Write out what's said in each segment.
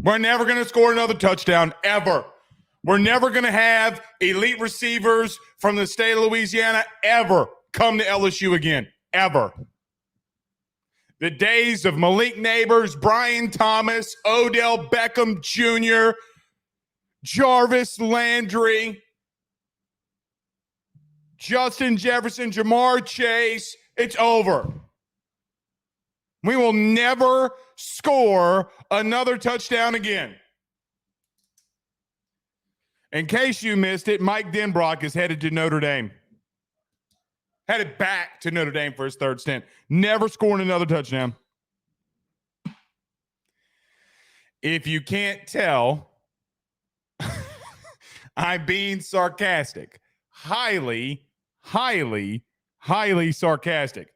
We're never going to score another touchdown, ever. We're never going to have elite receivers from the state of Louisiana ever come to LSU again, ever. The days of Malik Neighbors, Brian Thomas, Odell Beckham Jr., Jarvis Landry, Justin Jefferson, Jamar Chase, it's over. We will never score another touchdown again. In case you missed it, Mike Denbrock is headed to Notre Dame. Headed back to Notre Dame for his third stint. Never scoring another touchdown. If you can't tell, I'm being sarcastic. Highly sarcastic.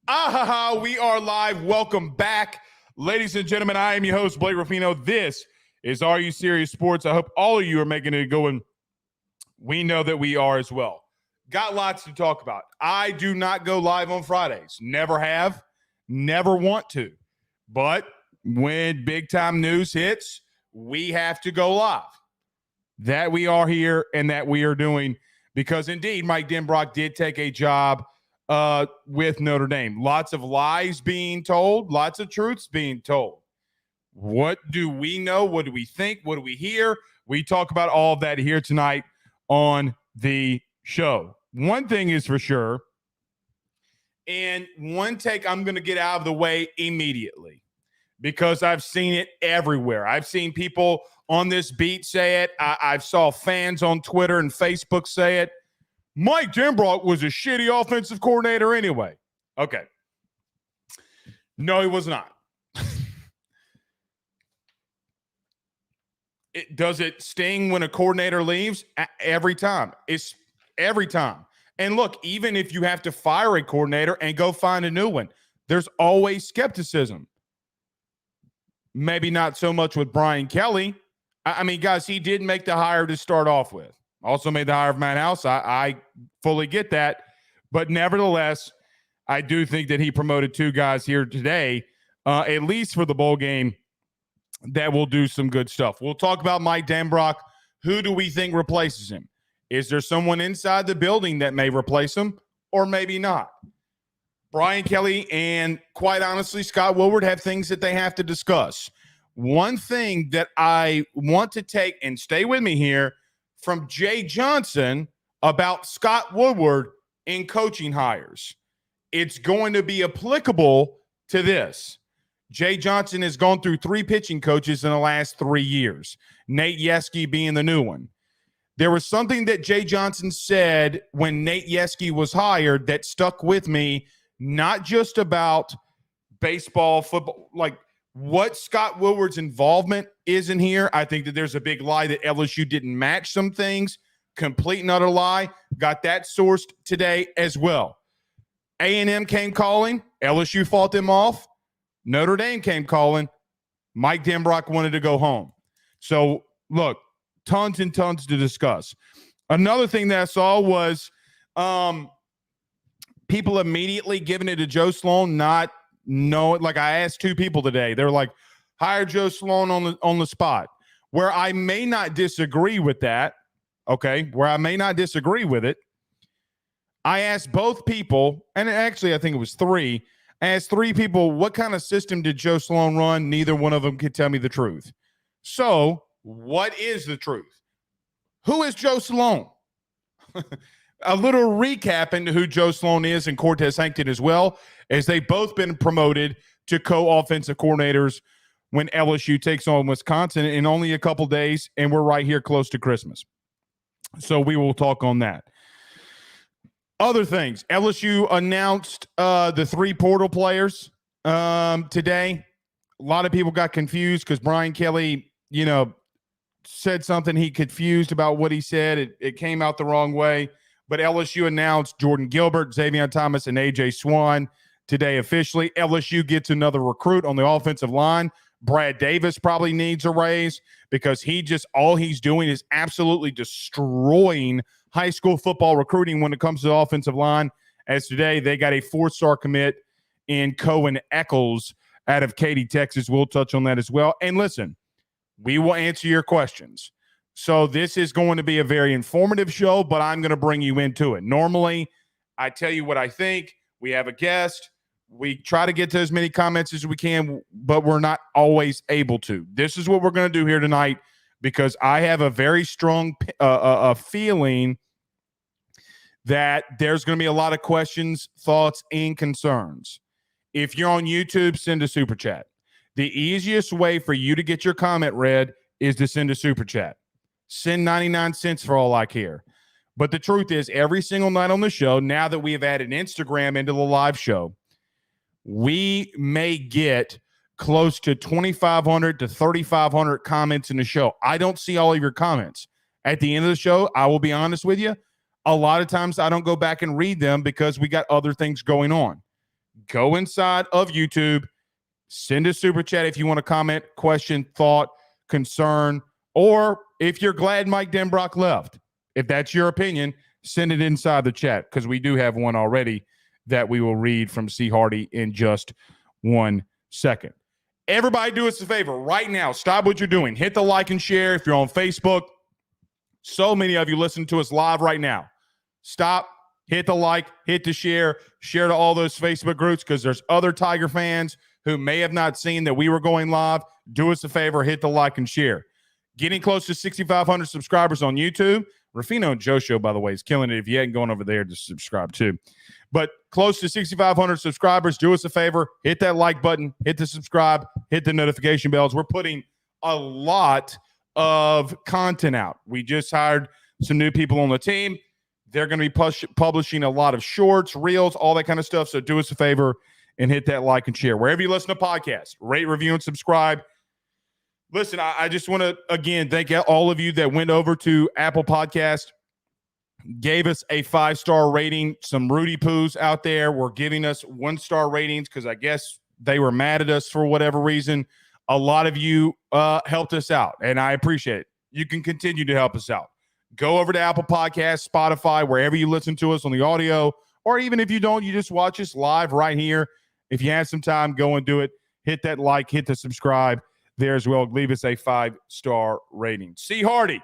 We are live. Welcome back. Ladies and gentlemen, I am your host, Blake Ruffino. This is Are You Serious Sports? I hope all of you are making it going. We know that we are as well. Got lots to talk about. I do not go live on Fridays. Never have. Never want to. But when big-time news hits, we have to go live. That we are here and that we are doing because, indeed, Mike Denbrock did take a job with Notre Dame. Lots of lies being told. Lots of truths being told. What do we know? What do we think? What do we hear? We talk about all of that here tonight on the show. One thing is for sure, and one take I'm going to get out of the way immediately because I've seen it everywhere. I've seen people on this beat say it. I've saw fans on Twitter and Facebook say it. Mike Denbrock was a shitty offensive coordinator anyway. Okay. No, he was not. Does it sting when a coordinator leaves? Every time. It's every time. And look, even if you have to fire a coordinator and go find a new one, there's always skepticism. Maybe not so much with Brian Kelly. I mean, guys, he did make the hire to start off with. Also made the hire of Matt House. I fully get that. But nevertheless, I do think that he promoted two guys here today, at least for the bowl game, that will do some good stuff. We'll talk about Mike Denbrock. Who do we think replaces him? Is there someone inside the building that may replace him or maybe not? Brian Kelly and, quite honestly, Scott Woodward have things that they have to discuss. One thing that I want to take, and stay with me here, from Jay Johnson about Scott Woodward in coaching hires. It's going to be applicable to this. Jay Johnson has gone through 3 pitching coaches in the last 3 years, Nate Yeskie being the new one. There was something that Jay Johnson said when Nate Yeskie was hired that stuck with me, not just about baseball, football, like what Scott Woodward's involvement is in here. I think that there's a big lie that LSU didn't match some things. Complete and utter lie. Got that sourced today as well. A&M came calling. LSU fought them off. Notre Dame came calling. Mike Denbrock wanted to go home. So, look, tons and tons to discuss. Another thing that I saw was people immediately giving it to Joe Sloan, not knowing. Like, I asked 2 people today. They're like, hire Joe Sloan on the spot. Where I may not disagree with that, okay, where I may not disagree with it, I asked both people, and actually I think it was 3, I asked 3 people, what kind of system did Joe Sloan run? Neither one of them could tell me the truth. So, what is the truth? Who is Joe Sloan? A little recap into who Joe Sloan is and Cortez Hankton as well, as they've both been promoted to co-offensive coordinators when LSU takes on Wisconsin in only a couple days, and we're right here close to Christmas. So we will talk on that. Other things, LSU announced the 3 portal players today. A lot of people got confused because Brian Kelly, said something he confused about what he said. It came out the wrong way. But LSU announced Jordan Gilbert, Xavier Thomas, and A.J. Swan today officially. LSU gets another recruit on the offensive line. Brad Davis probably needs a raise because all he's doing is absolutely destroying high school football recruiting when it comes to the offensive line. As today, they got a 4-star commit in Coen Echols out of Katy, Texas. We'll touch on that as well. And listen, We will answer your questions. So this is going to be a very informative show, but I'm going to bring you into it. Normally, I tell you what I think. We have a guest. We try to get to as many comments as we can, but we're not always able to. This is what we're going to do here tonight because I have a very strong feeling that there's going to be a lot of questions, thoughts, and concerns. If you're on YouTube, send a super chat. The easiest way for you to get your comment read is to send a super chat. Send 99 cents for all I care. But the truth is, every single night on the show, now that we have added Instagram into the live show, we may get close to 2,500 to 3,500 comments in the show. I don't see all of your comments. At the end of the show, I will be honest with you, a lot of times I don't go back and read them because we got other things going on. Go inside of YouTube, send a super chat if you want to comment, question, thought, concern, or if you're glad Mike Denbrock left. If that's your opinion, send it inside the chat because we do have one already that we will read from C. Hardy in just 1 second. Everybody do us a favor right now. Stop what you're doing. Hit the like and share if you're on Facebook. So many of you listen to us live right now. Stop, hit the like, hit the share to all those Facebook groups because there's other Tiger fans who may have not seen that we were going live. Do us a favor, hit the like and share. Getting close to 6,500 subscribers on YouTube. Rufino and Joe Show, by the way, is killing it. If you hadn't gone over there, just subscribe too. But close to 6,500 subscribers. Do us a favor. Hit that like button. Hit the subscribe. Hit the notification bells. We're putting a lot of content out. We just hired some new people on the team. They're going to be publishing a lot of shorts, reels, all that kind of stuff. So do us a favor and hit that like and share. Wherever you listen to podcasts, rate, review, and subscribe. Listen, I just want to, again, thank all of you that went over to Apple Podcast, gave us a 5-star rating. Some Rudy Poos out there were giving us 1-star ratings because I guess they were mad at us for whatever reason. A lot of you helped us out, and I appreciate it. You can continue to help us out. Go over to Apple Podcasts, Spotify, wherever you listen to us on the audio, or even if you don't, you just watch us live right here. If you have some time, go and do it. Hit that like, hit the subscribe there as well. Leave us a 5-star rating. C. Hardy,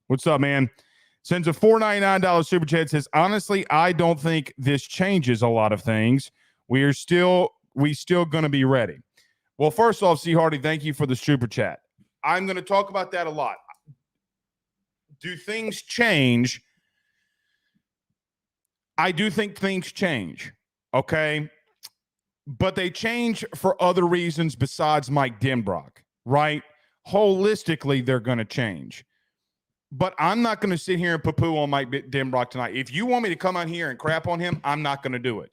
what's up, man? Sends a $4.99 super chat. Says, honestly, I don't think this changes a lot of things. We still going to be ready. Well, first off, C. Hardy, thank you for the super chat. I'm going to talk about that a lot. Do things change? I do think things change, okay? But they change for other reasons besides Mike Denbrock, right? Holistically, they're going to change. But I'm not going to sit here and poo-poo on Mike Denbrock tonight. If you want me to come on here and crap on him, I'm not going to do it.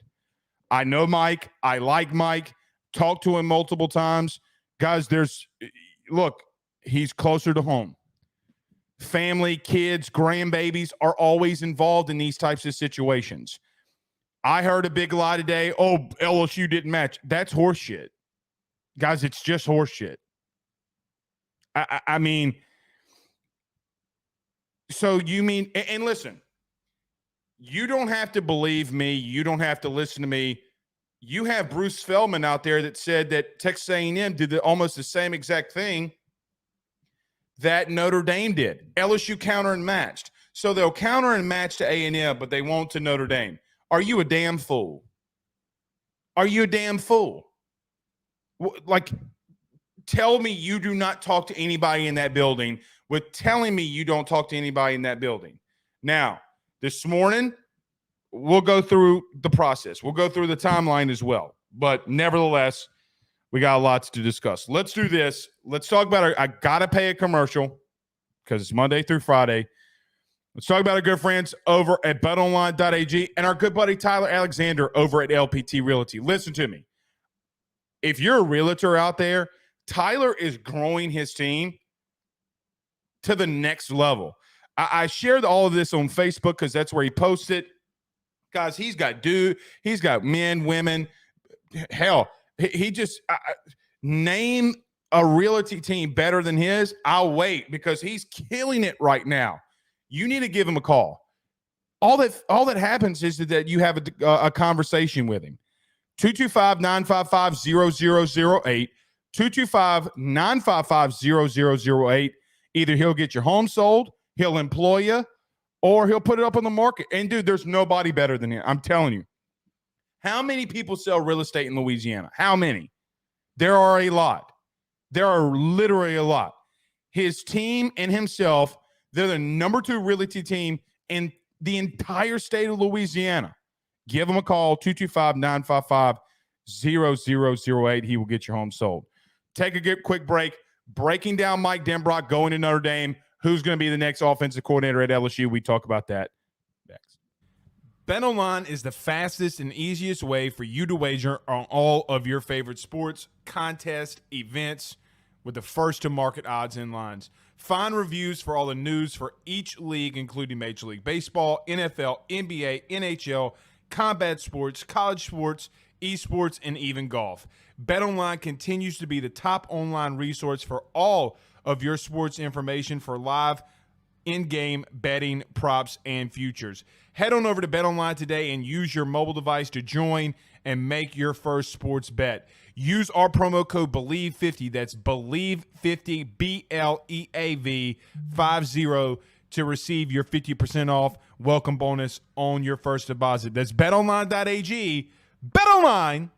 I know Mike. I like Mike. Talked to him multiple times. Guys, look, he's closer to home. Family, kids, grandbabies are always involved in these types of situations. I heard a big lie today. Oh, LSU didn't match. That's horseshit. Guys, it's just horseshit. I mean, so you mean, and listen, you don't have to believe me. You don't have to listen to me. You have Bruce Feldman out there that said that Texas A&M did almost the same exact thing that Notre Dame did. LSU counter and matched. So they'll counter and match to A&M, but they won't to Notre Dame. Are you a damn fool? Are you a damn fool? Like, tell me you do not talk to anybody in that building with telling me you don't talk to anybody in that building. Now, this morning, we'll go through the process. We'll go through the timeline as well. But nevertheless, we got a lot to discuss. Let's do this. Let's talk about I got to pay a commercial because it's Monday through Friday. Let's talk about our good friends over at betonline.ag and our good buddy Tyler Alexander over at LPT Realty. Listen to me. If you're a realtor out there, Tyler is growing his team to the next level. I shared all of this on Facebook because that's where he posts it. Guys, he's got men, women. Hell, he just name a realty team better than his. I'll wait because he's killing it right now. You need to give him a call. All that happens is that you have a conversation with him. 225-955-0008. 225-955-0008. Either he'll get your home sold, he'll employ you, or he'll put it up on the market. And, dude, there's nobody better than him. I'm telling you. How many people sell real estate in Louisiana? How many? There are a lot. There are literally a lot. His team and himself, they're the number 2 realty team in the entire state of Louisiana. Give him a call, 225-955-0008. He will get your home sold. Take a quick break. Breaking down Mike Denbrock going to Notre Dame. Who's going to be the next offensive coordinator at LSU? We talk about that next. BetOnline is the fastest and easiest way for you to wager on all of your favorite sports, contests, events, with the first-to-market odds and lines. Find reviews for all the news for each league, including Major League Baseball, NFL, NBA, NHL, combat sports, college sports, esports, and even golf. BetOnline continues to be the top online resource for all of your sports information for live in-game betting, props, and futures. Head on over to BetOnline today and use your mobile device to join and make your first sports bet. Use our promo code BELIEVE50, that's BELIEVE50, BLEAV 50, to receive your 50% off welcome bonus on your first deposit. That's betonline.ag, betonline.ag.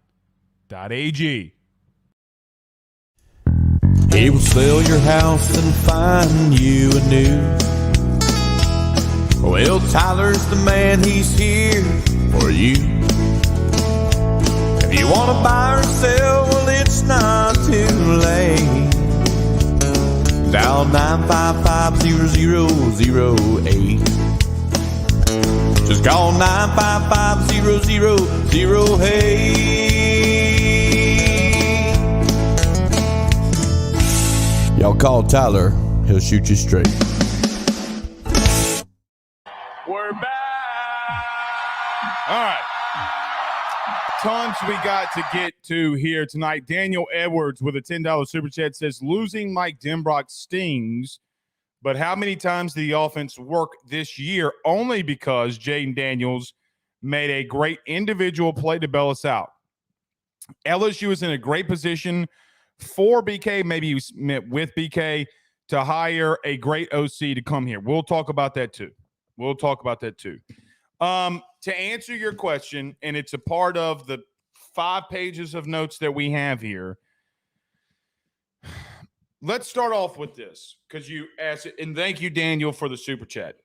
He will sell your house and find you a new. Well, Tyler's the man, he's here for you. If you want to buy or sell, well, it's not too late. Dial 955-0008. Just call 955-0008. Y'all call Tyler, he'll shoot you straight. We're back. All right. Tons we got to get to here tonight. Daniel Edwards with a $10 super chat says, losing Mike Denbrock stings, but how many times did the offense work this year? Only because Jaden Daniels made a great individual play to bail us out. LSU is in a great position for BK, maybe he met with BK, to hire a great OC to come here. We'll talk about that too. To answer your question, and it's a part of the 5 pages of notes that we have here, let's start off with this because you asked it, and thank you, Daniel, for the super chat.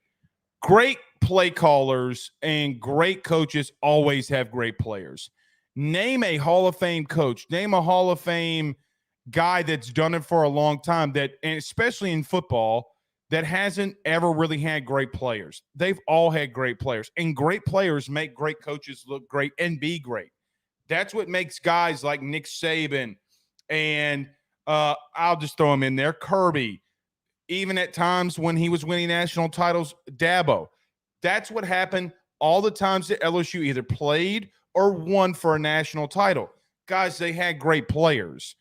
Great play callers and great coaches always have great players. Name a Hall of Fame coach. Name a Hall of Fame guy that's done it for a long time, that, and especially in football, that hasn't ever really had great players. They've all had great players, and great players make great coaches look great and be great. That's what makes guys like Nick Saban and I'll just throw him in there, Kirby, even at times when he was winning national titles, Dabo. That's what happened all the times that LSU either played or won for a national title. Guys, they had great players.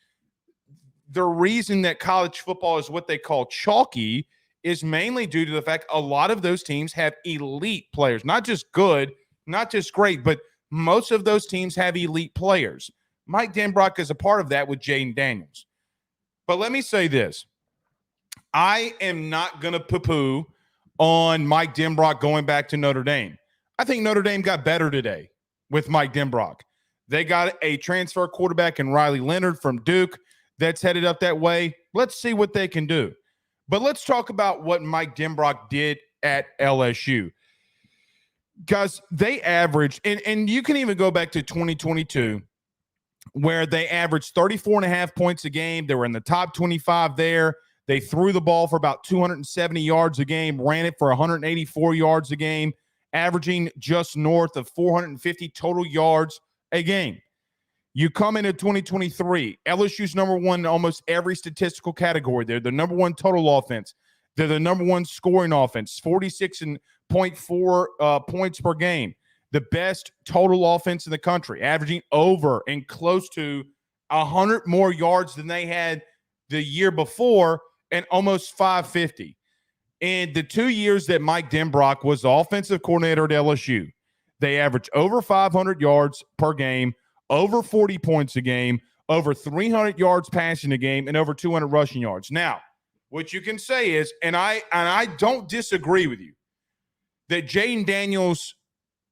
The reason that college football is what they call chalky is mainly due to the fact a lot of those teams have elite players, not just good, not just great, but most of those teams have elite players. Mike Denbrock is a part of that with Jaden Daniels. But let me say this. I am not going to poo-poo on Mike Denbrock going back to Notre Dame. I think Notre Dame got better today with Mike Denbrock. They got a transfer quarterback in Riley Leonard from Duke that's headed up that way. Let's see what they can do. But let's talk about what Mike Denbrock did at LSU. Guys, they averaged, and you can even go back to 2022, where they averaged 34.5 points a game. They were in the top 25 there. They threw the ball for about 270 yards a game, ran it for 184 yards a game, averaging just north of 450 total yards a game. You come into 2023, LSU's number one in almost every statistical category. They're the number one total offense. They're the number one scoring offense, 46.4 points per game. The best total offense in the country, averaging over and close to 100 more yards than they had the year before, and almost 550. In the 2 years that Mike Denbrock was the offensive coordinator at LSU, they averaged over 500 yards per game, over 40 points a game, over 300 yards passing a game and over 200 rushing yards. Now, what you can say is, and I don't disagree with you, that Jaden Daniels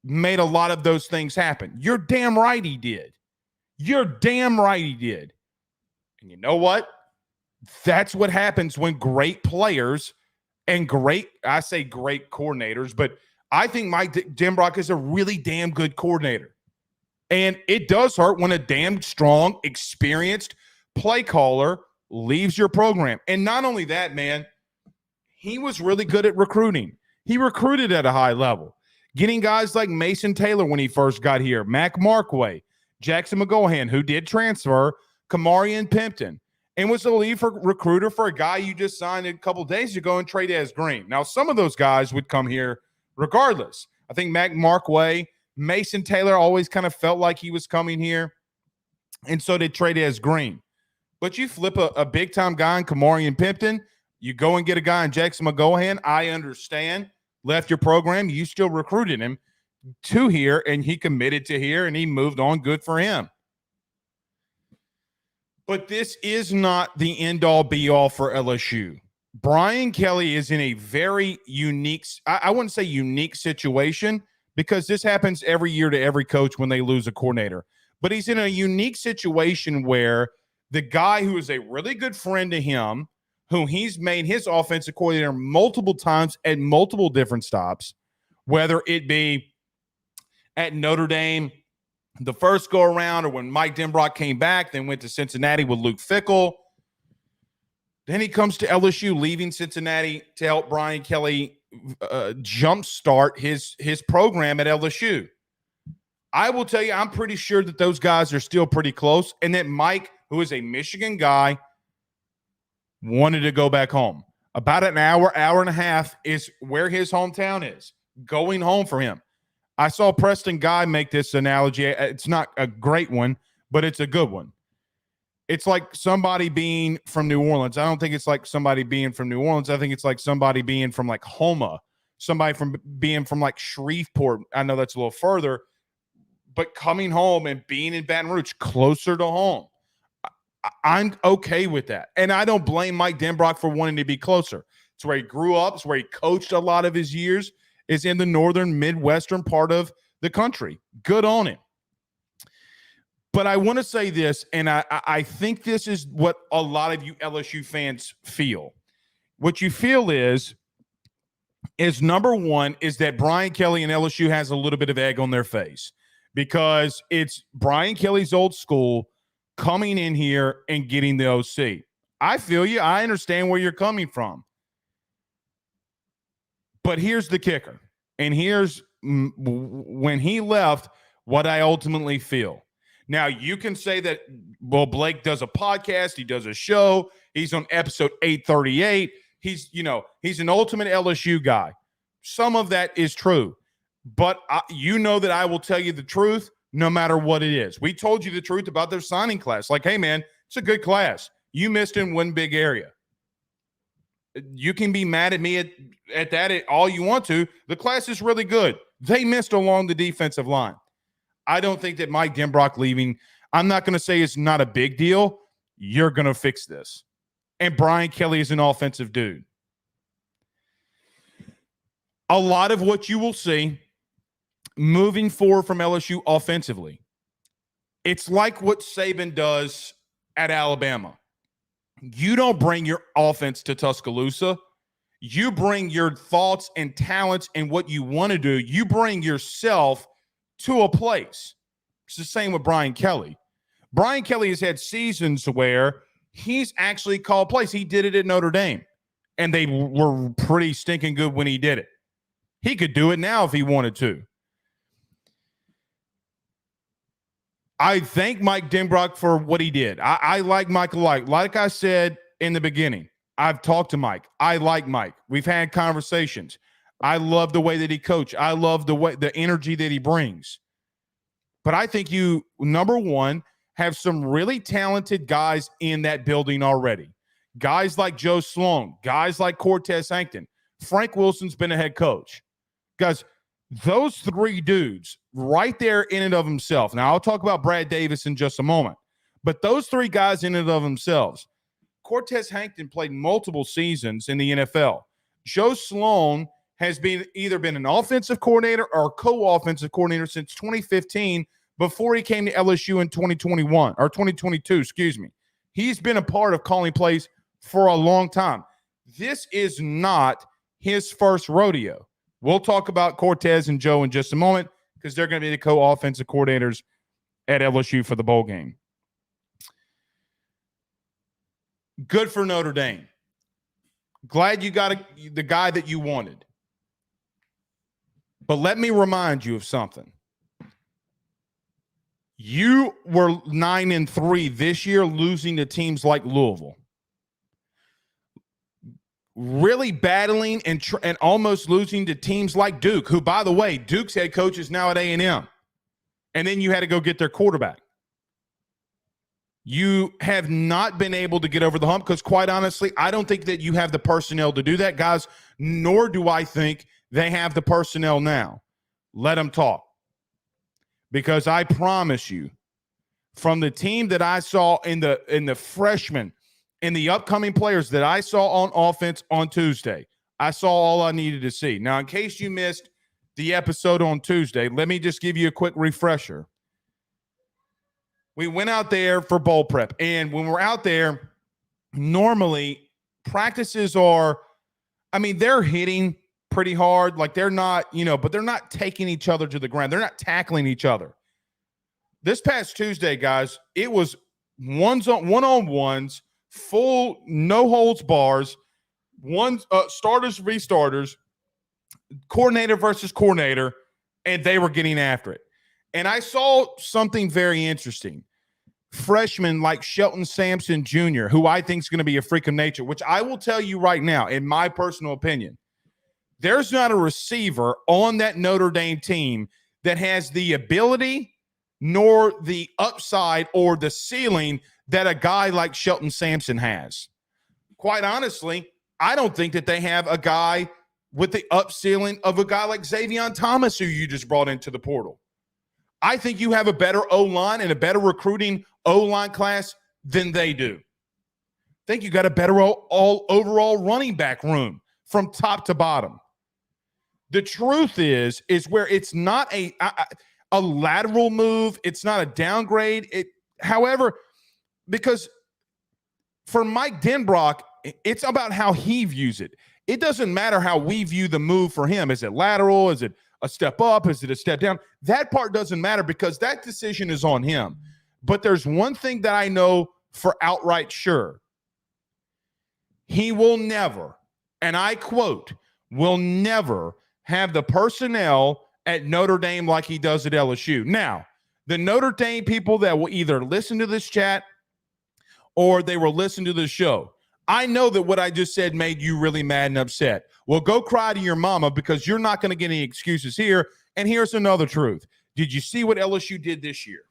made a lot of those things happen. You're damn right he did. You're damn right he did. And you know what? That's what happens when great players and I say great coordinators, but I think Mike Denbrock is a really damn good coordinator. And it does hurt when a damn strong, experienced play caller leaves your program. And not only that, man, he was really good at recruiting. He recruited at a high level, getting guys like Mason Taylor when he first got here, Mac Markway, Jackson McGohan, who did transfer, Kamarian Pimpton, and was the lead recruiter for a guy you just signed a couple days ago in Cortez Green. Now, some of those guys would come here regardless. I think Mac Markway, Mason Taylor always kind of felt like he was coming here, and so did Cortez Green. But you flip a big-time guy in Kamarian Pimpton, you go and get a guy in Jackson McGohan, I understand, left your program, you still recruited him to here, and he committed to here, and he moved on. Good for him. But this is not the end-all, be-all for LSU. Brian Kelly is in a very unique, I wouldn't say unique situation, because this happens every year to every coach when they lose a coordinator. But he's in a unique situation where the guy who is a really good friend to him, who he's made his offensive coordinator multiple times at multiple different stops, whether it be at Notre Dame the first go around, or when Mike Denbrock came back, then went to Cincinnati with Luke Fickell. Then he comes to LSU, leaving Cincinnati to help Brian Kelly jumpstart his program at LSU. I will tell you, I'm pretty sure that those guys are still pretty close, and that Mike, who is a Michigan guy, wanted to go back home. About an hour and a half is where his hometown is. Going home for him. I saw Preston Guy make this analogy. It's not a great one, but it's a good one. It's like somebody being from New Orleans. I don't think it's like somebody being from New Orleans. I think it's like somebody being from like Houma, somebody from being from like Shreveport. I know that's a little further, but coming home and being in Baton Rouge, closer to home. I'm okay with that. And I don't blame Mike Denbrock for wanting to be closer. It's where he grew up. It's where he coached a lot of his years, is in the northern, midwestern part of the country. Good on him. But I want to say this, and I think this is what a lot of you LSU fans feel. What you feel is number one, is that Brian Kelly and LSU has a little bit of egg on their face, because it's Brian Kelly's old school coming in here and getting the OC. I feel you. I understand where you're coming from. But here's the kicker, and here's when he left, what I ultimately feel. Now, you can say that, well, Blake does a podcast, he does a show, he's on episode 838, he's an ultimate LSU guy. Some of that is true, but you know that I will tell you the truth no matter what it is. We told you the truth about their signing class. Like, hey, man, it's a good class. You missed in one big area. You can be mad at me at that all you want to. The class is really good. They missed along the defensive line. I don't think that Mike Denbrock leaving, I'm not going to say it's not a big deal. You're going to fix this. And Brian Kelly is an offensive dude. A lot of what you will see moving forward from LSU offensively, it's like what Saban does at Alabama. You don't bring your offense to Tuscaloosa. You bring your thoughts and talents and what you want to do. You bring yourself to a place. It's the same with Brian Kelly. Brian Kelly has had seasons where he's actually called plays. He did it at Notre Dame, and they were pretty stinking good when he did it. He could do it now if he wanted to. I thank Mike Denbrock for what he did. I like Mike a lot. Like I said in the beginning, I've talked to Mike. I like Mike. We've had conversations. I love the way that he coached. I love the energy that he brings. But I think you, number one, have some really talented guys in that building already. Guys like Joe Sloan, guys like Cortez Hankton. Frank Wilson's been a head coach. Guys, those three dudes right there in and of himself. Now, I'll talk about Brad Davis in just a moment. But those three guys in and of themselves, Cortez Hankton played multiple seasons in the NFL. Joe Sloan has either been an offensive coordinator or co-offensive coordinator since 2015 before he came to LSU in 2021 or 2022, excuse me. He's been a part of calling plays for a long time. This is not his first rodeo. We'll talk about Cortez and Joe in just a moment because they're going to be the co-offensive coordinators at LSU for the bowl game. Good for Notre Dame. Glad you got the guy that you wanted. But let me remind you of something. You were 9-3 this year, losing to teams like Louisville. Really battling and almost losing to teams like Duke, who, by the way, Duke's head coach is now at A&M. And then you had to go get their quarterback. You have not been able to get over the hump because, quite honestly, I don't think that you have the personnel to do that, guys, nor do I think they have the personnel now. Let them talk. Because I promise you, from the team that I saw in the freshmen, in the upcoming players that I saw on offense on Tuesday, I saw all I needed to see. Now, in case you missed the episode on Tuesday, let me just give you a quick refresher. We went out there for bowl prep, and when we're out there, normally practices are, they're hitting pretty hard. Like they're not, but they're not taking each other to the ground. They're not tackling each other. This past Tuesday, guys, it was one-on-ones, full no holds bars, starters, restarters, coordinator versus coordinator, and they were getting after it. And I saw something very interesting. Freshmen like Shelton Sampson Jr., who I think is going to be a freak of nature, which I will tell you right now, in my personal opinion, there's not a receiver on that Notre Dame team that has the ability nor the upside or the ceiling that a guy like Shelton Sampson has. Quite honestly, I don't think that they have a guy with the up ceiling of a guy like Xavier Thomas, who you just brought into the portal. I think you have a better O-line and a better recruiting O-line class than they do. I think you got a better overall running back room from top to bottom. The truth is where it's not a lateral move, it's not a downgrade. However, because for Mike Denbrock, it's about how he views it. It doesn't matter how we view the move for him. Is it lateral? Is it a step up? Is it a step down? That part doesn't matter because that decision is on him. But there's one thing that I know for outright sure. He will never, and I quote, will never have the personnel at Notre Dame like he does at LSU. Now, the Notre Dame people that will either listen to this chat or they will listen to the show, I know that what I just said made you really mad and upset. Well, go cry to your mama because you're not going to get any excuses here. And here's another truth. Did you see what LSU did this year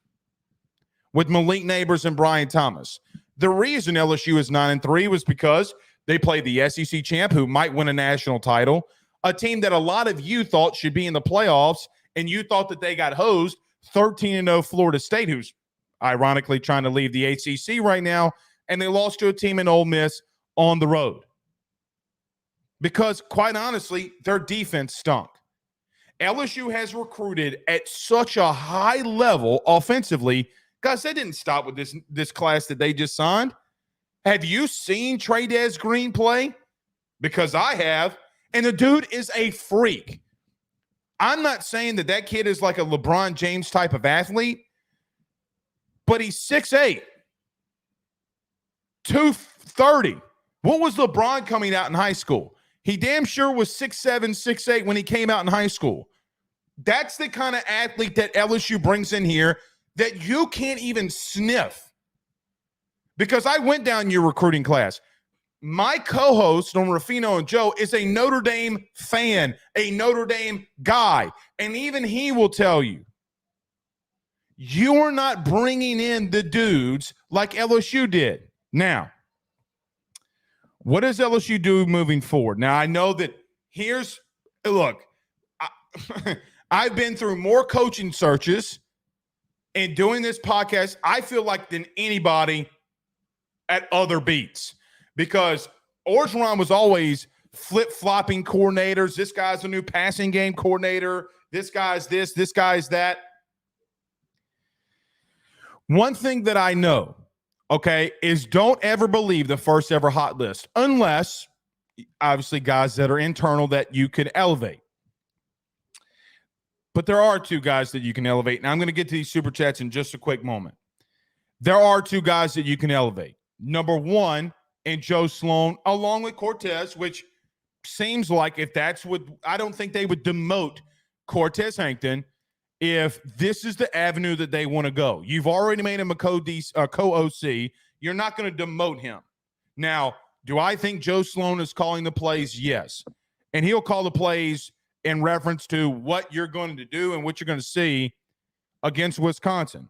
with Malik Neighbors and Brian Thomas? The reason LSU is 9-3 was because they played the SEC champ who might win a national title, a team that a lot of you thought should be in the playoffs, and you thought that they got hosed, 13-0 Florida State, who's ironically trying to leave the ACC right now, and they lost to a team in Ole Miss on the road. Because, quite honestly, their defense stunk. LSU has recruited at such a high level offensively. Guys, they didn't stop with this class that they just signed. Have you seen Trey'Dez Green play? Because I have. And the dude is a freak. I'm not saying that kid is like a LeBron James type of athlete, but he's 6'8", 230. What was LeBron coming out in high school? He damn sure was 6'7", 6'8" when he came out in high school. That's the kind of athlete that LSU brings in here that you can't even sniff. Because I went down your recruiting class. My co-host on Ruffino and Joe is a Notre Dame fan, a Notre Dame guy. And even he will tell you, you're not bringing in the dudes like LSU did. Now, what does LSU do moving forward? Now, I know that I've been through more coaching searches in doing this podcast, I feel like than anybody at other beats, because Orgeron was always flip-flopping coordinators. This guy's a new passing game coordinator. This guy's this guy's that. One thing that I know, okay, is don't ever believe the first ever hot list, unless, obviously, guys that are internal that you can elevate. But there are two guys that you can elevate. And I'm going to get to these super chats in just a quick moment. There are two guys that you can elevate. Number one, and Joe Sloan, along with Cortez, which seems like if that's what, I don't think they would demote Cortez Hankton if this is the avenue that they want to go. You've already made him a co-OC. You're not going to demote him. Now, do I think Joe Sloan is calling the plays? Yes. And he'll call the plays in reference to what you're going to do and what you're going to see against Wisconsin.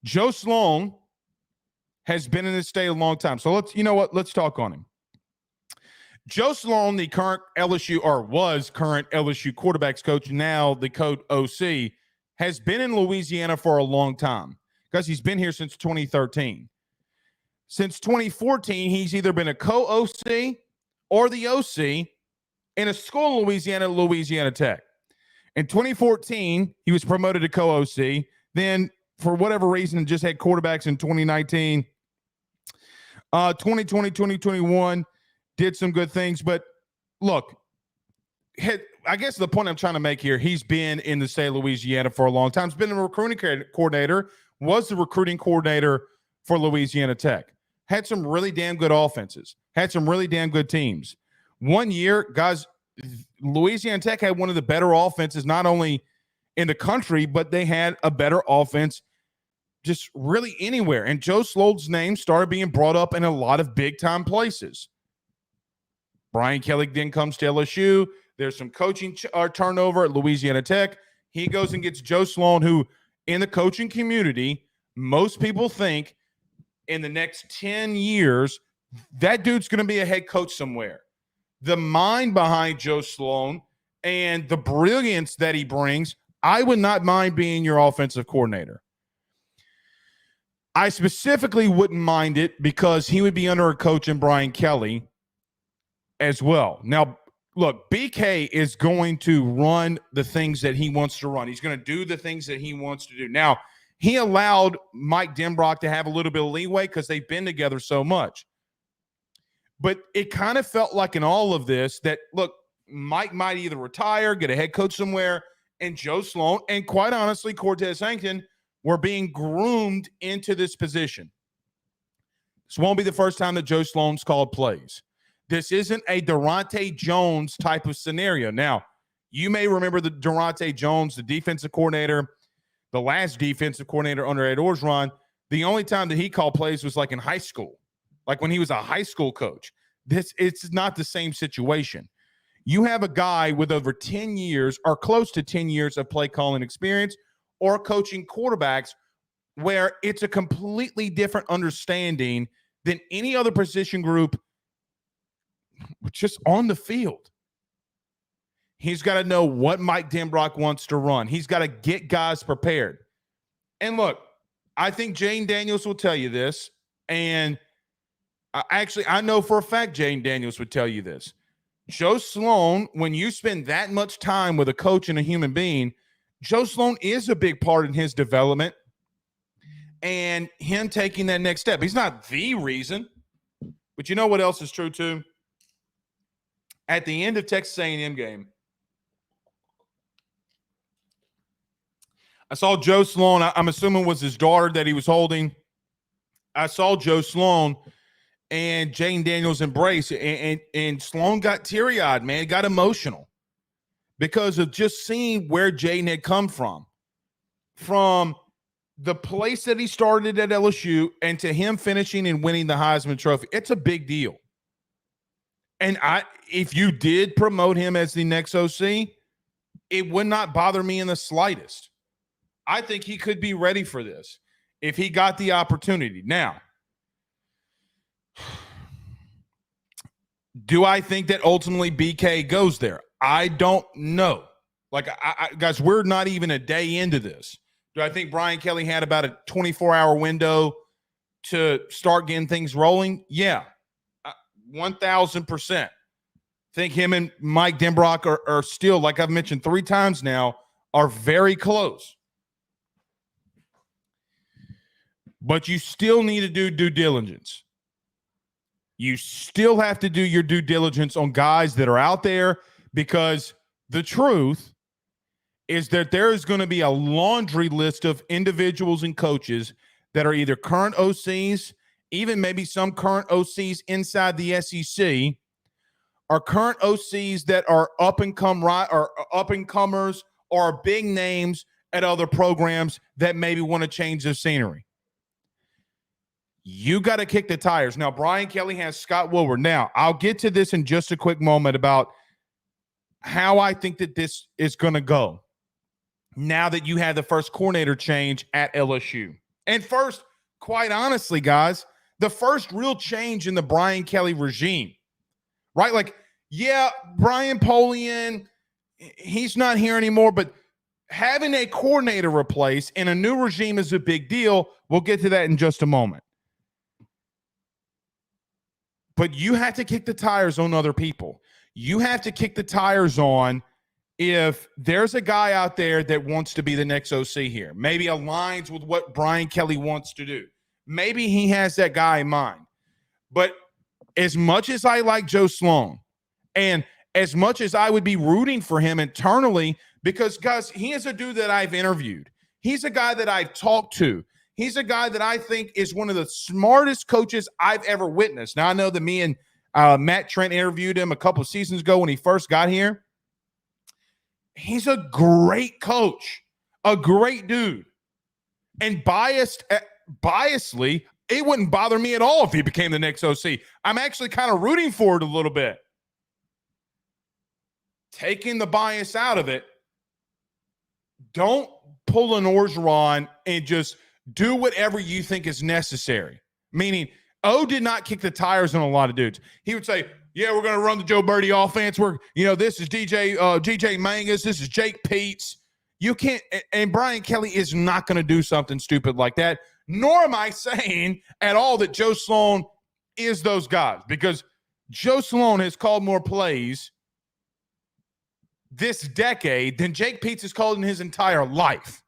Joe Sloan has been in this state a long time. So let's talk on him. Joe Sloan, the current LSU, or was current LSU quarterbacks coach, now the co-OC, has been in Louisiana for a long time because he's been here since 2013. Since 2014, he's either been a co-OC or the OC in a school in Louisiana, Louisiana Tech. In 2014, he was promoted to co-OC. Then, for whatever reason, just had quarterbacks in 2019. 2020, 2021, did some good things. But look, I guess the point I'm trying to make here, he's been in the state of Louisiana for a long time. He's been a recruiting coordinator, was the recruiting coordinator for Louisiana Tech. Had some really damn good offenses. Had some really damn good teams. One year, guys, Louisiana Tech had one of the better offenses, not only in the country, but they had a better offense just really anywhere. And Joe Sloan's name started being brought up in a lot of big-time places. Brian Kelly then comes to LSU. There's some coaching turnover at Louisiana Tech. He goes and gets Joe Sloan, who in the coaching community, most people think in the next 10 years, that dude's going to be a head coach somewhere. The mind behind Joe Sloan and the brilliance that he brings, I would not mind being your offensive coordinator. I specifically wouldn't mind it because he would be under a coach in Brian Kelly as well. Now, look, BK is going to run the things that he wants to run. He's going to do the things that he wants to do. Now, he allowed Mike Denbrock to have a little bit of leeway because they've been together so much. But it kind of felt like in all of this that, look, Mike might either retire, get a head coach somewhere, and Joe Sloan, and quite honestly, Cortez Hankton, were being groomed into this position. This won't be the first time that Joe Sloan's called plays. This isn't a Durante Jones type of scenario. Now, you may remember the Durante Jones, the defensive coordinator, the last defensive coordinator under Ed Orgeron. The only time that he called plays was like in high school, like when he was a high school coach. It's not the same situation. You have a guy with over 10 years or close to 10 years of play calling experience or coaching quarterbacks where it's a completely different understanding than any other position group just on the field. He's got to know what Mike Denbrock wants to run. He's got to get guys prepared. And look, I think Jane Daniels will tell you this. And I know for a fact Jane Daniels would tell you this. Joe Sloan, when you spend that much time with a coach and a human being, Joe Sloan is a big part in his development and him taking that next step. He's not the reason, but you know what else is true too? At the end of Texas A&M game, I saw Joe Sloan. I'm assuming was his daughter that he was holding. I saw Joe Sloan and Jane Daniels embrace, and Sloan got teary-eyed, man. It got emotional because of just seeing where Jaden had come from the place that he started at LSU and to him finishing and winning the Heisman Trophy. It's a big deal. And if you did promote him as the next OC, it would not bother me in the slightest. I think he could be ready for this if he got the opportunity. Now, do I think that ultimately BK goes there? I don't know. Like, guys, we're not even a day into this. Do I think Brian Kelly had about a 24-hour window to start getting things rolling? Yeah, 1,000%. Think him and Mike Denbrock are still, like I've mentioned 3 times now, are very close. But you still need to do due diligence. You still have to do your due diligence on guys that are out there, because the truth is that there is going to be a laundry list of individuals and coaches that are either current OCs, even maybe some current OCs inside the SEC, or current OCs that are up-and-comers or big names at other programs that maybe want to change the scenery. You got to kick the tires. Now, Brian Kelly has Scott Woodward. Now, I'll get to this in just a quick moment about how I think that this is going to go now that you had the first coordinator change at LSU. And first, quite honestly, guys, the first real change in the Brian Kelly regime, right? Like, yeah, Brian Polian, he's not here anymore, but having a coordinator replace in a new regime is a big deal. We'll get to that in just a moment. But you have to kick the tires on other people. You have to kick the tires on if there's a guy out there that wants to be the next OC here, maybe aligns with what Brian Kelly wants to do. Maybe he has that guy in mind. But as much as I like Joe Sloan, and as much as I would be rooting for him internally, because, guys, he is a dude that I've interviewed. He's a guy that I've talked to. He's a guy that I think is one of the smartest coaches I've ever witnessed. Now, I know that me and Matt Trent interviewed him a couple of seasons ago when he first got here. He's a great coach, a great dude. And biasly, it wouldn't bother me at all if he became the next OC. I'm actually kind of rooting for it a little bit. Taking the bias out of it, don't pull an Orgeron and just do whatever you think is necessary. Meaning, O did not kick the tires on a lot of dudes. He would say, yeah, we're going to run the Joe Birdie offense. This is DJ Mangus. This is Jake Peets. You can't, and Brian Kelly is not going to do something stupid like that. Nor am I saying at all that Joe Sloan is those guys, because Joe Sloan has called more plays this decade than Jake Peets has called in his entire life.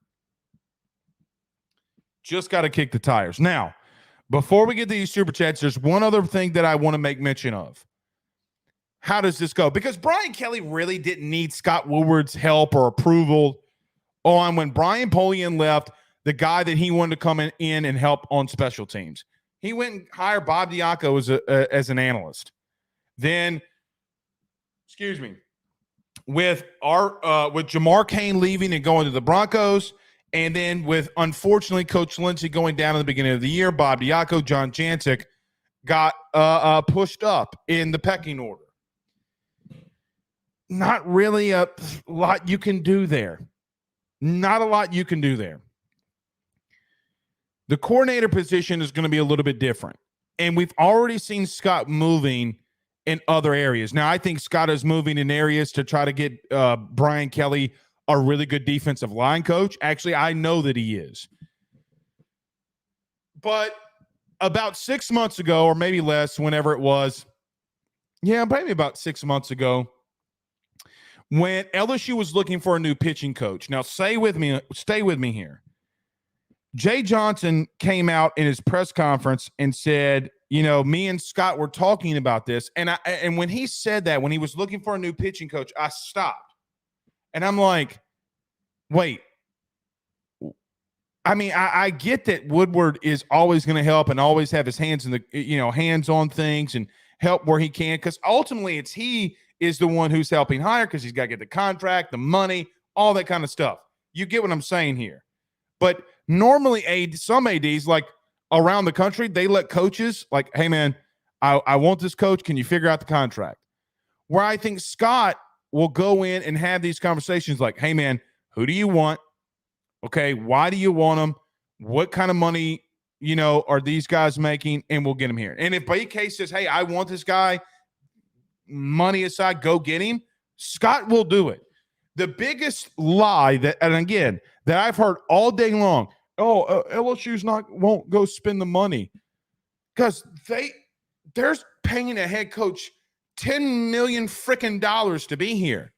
Just got to kick the tires. Now, before we get to these super chats, there's one other thing that I want to make mention of. How does this go? Because Brian Kelly really didn't need Scott Woodward's help or approval on when Brian Polian left, the guy that he wanted to come in and help on special teams. He went and hired Bob Diaco as an analyst. Then, with Jamar Cain leaving and going to the Broncos, and then with, unfortunately, Coach Lindsey going down at the beginning of the year, Bob Diaco, John Jancic got pushed up in the pecking order. Not really a lot you can do there. Not a lot you can do there. The coordinator position is going to be a little bit different. And we've already seen Scott moving in other areas. Now, I think Scott is moving in areas to try to get Brian Kelly a really good defensive line coach. Actually, I know that he is. But about 6 months ago, or maybe less, whenever it was, maybe about 6 months ago, when LSU was looking for a new pitching coach. Now, stay with me here. Jay Johnson came out in his press conference and said, me and Scott were talking about this. And when he said that, when he was looking for a new pitching coach, I stopped. And I'm like, wait. I mean, I get that Woodward is always going to help and always have his hands in the, hands on things and help where he can. Because ultimately he is the one who's helping hire, because he's got to get the contract, the money, all that kind of stuff. You get what I'm saying here. But normally some ADs, like around the country, they let coaches like, hey, man, I want this coach. Can you figure out the contract? Where I think Scott will go in and have these conversations like, hey, man, who do you want? Okay, why do you want them? What kind of money, are these guys making? And we'll get them here. And if BK says, hey, I want this guy, money aside, go get him, Scott will do it. The biggest lie that, and again, that I've heard all day long, LSU's won't go spend the money because they're paying a head coach $10 million freaking dollars to be here.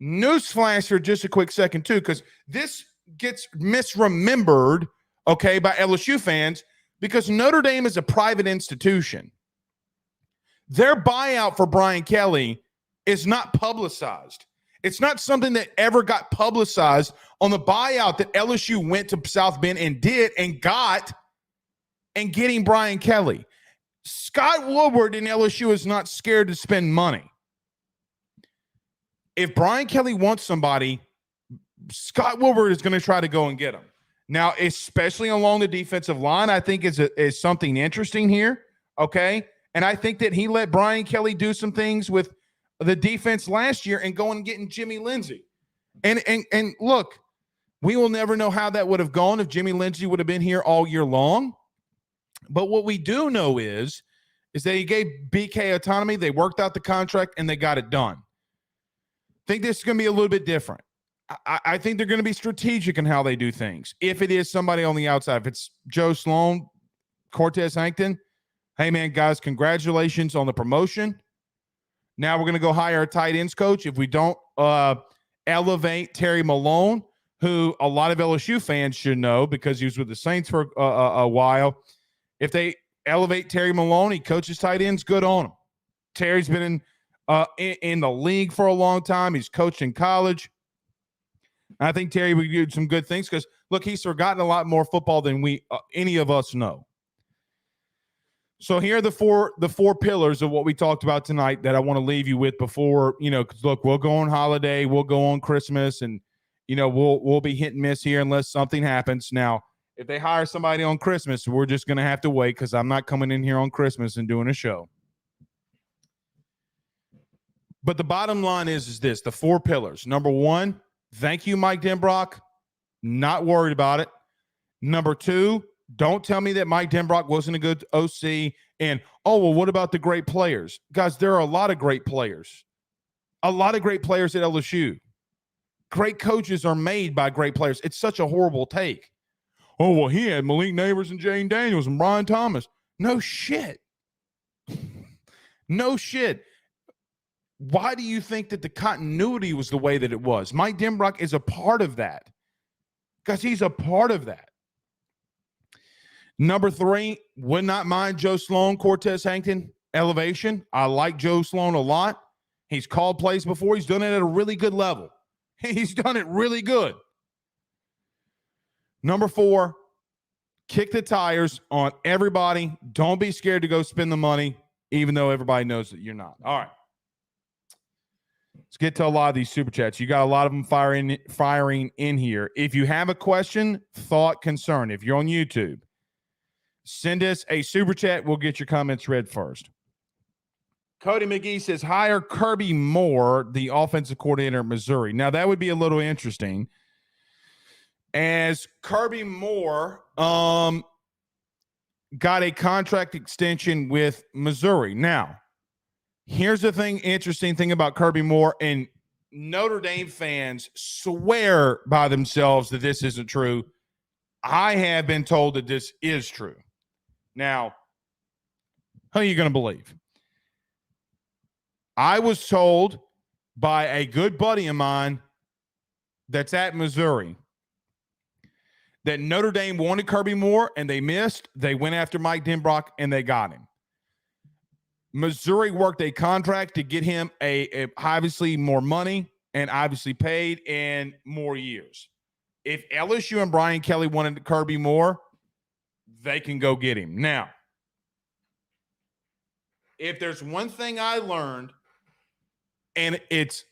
Newsflash for just a quick second too, because this gets misremembered, okay, by LSU fans, because Notre Dame is a private institution. Their buyout for Brian Kelly is not publicized. It's not something that ever got publicized on the buyout that LSU went to South Bend and did and got and getting Brian Kelly. Scott Woodward in LSU is not scared to spend money. If Brian Kelly wants somebody, Scott Woodward is going to try to go and get him. Now, especially along the defensive line, I think is something interesting here, okay? And I think that he let Brian Kelly do some things with the defense last year and going and getting Jimmy Lindsey. And look, we will never know how that would have gone if Jimmy Lindsey would have been here all year long. But what we do know is that he gave BK autonomy, they worked out the contract, and they got it done. I think this is going to be a little bit different. I think they're going to be strategic in how they do things. If it is somebody on the outside, if it's Joe Sloan, Cortez, Hankton, hey, man, guys, congratulations on the promotion. Now we're going to go hire a tight ends coach. If we don't elevate Terry Malone, who a lot of LSU fans should know because he was with the Saints for a while. If they elevate Terry Malone, he coaches tight ends, good on him. Terry's been in the league for a long time. He's coached in college. I think Terry would do some good things because, look, he's forgotten a lot more football than any of us know. So here are the four pillars of what we talked about tonight that I want to leave you with before, because look, we'll go on holiday, we'll go on Christmas, and, we'll be hit and miss here unless something happens. Now, if they hire somebody on Christmas, we're just going to have to wait because I'm not coming in here on Christmas and doing a show. But the bottom line is this, the four pillars. Number one, thank you, Mike Denbrock. Not worried about it. Number two, don't tell me that Mike Denbrock wasn't a good OC. And, what about the great players? Guys, there are a lot of great players. A lot of great players at LSU. Great coaches are made by great players. It's such a horrible take. He had Malik Neighbors and Jane Daniels and Brian Thomas. No shit. No shit. Why do you think that the continuity was the way that it was? Mike Denbrock is a part of that. Because he's a part of that. Number three, would not mind Joe Sloan, Cortez, Hankton, elevation. I like Joe Sloan a lot. He's called plays before. He's done it at a really good level. He's done it really good. Number four, kick the tires on everybody. Don't be scared to go spend the money, even though everybody knows that you're not. All right. Let's get to a lot of these super chats. You got a lot of them firing in here. If you have a question, thought, concern, if you're on YouTube, send us a super chat. We'll get your comments read first. Cody McGee says, hire Kirby Moore, the offensive coordinator at Missouri. Now, that would be a little interesting, as Kirby Moore got a contract extension with Missouri. Now, here's the interesting thing about Kirby Moore, and Notre Dame fans swear by themselves that this isn't true. I have been told that this is true. Now, who are you going to believe? I was told by a good buddy of mine that's at Missouri that Notre Dame wanted Kirby Moore and they missed. They went after Mike Denbrock and they got him. Missouri worked a contract to get him a obviously more money and obviously paid in more years. If LSU and Brian Kelly wanted Kirby Moore, they can go get him. Now, if there's one thing I learned, and it's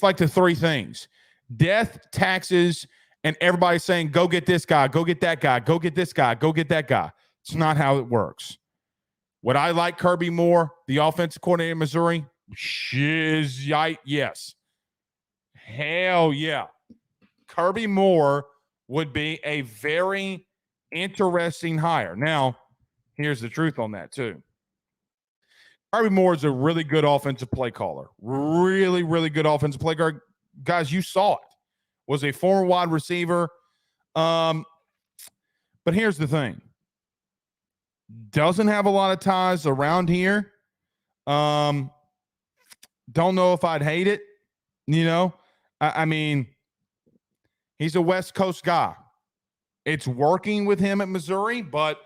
like the three things: death, taxes, and everybody saying, go get this guy, go get that guy, go get this guy, go get that guy. It's not how it works. Would I like Kirby Moore, the offensive coordinator in Missouri? Yes. Hell yeah. Kirby Moore would be a very interesting hire. Now, here's the truth on that too. Harvey Moore is a really good offensive play caller. Really, really good offensive play caller. Guys, you saw it. Was a former wide receiver. But here's the thing. Doesn't have a lot of ties around here. Don't know if I'd hate it. I mean, he's a West Coast guy. It's working with him at Missouri, but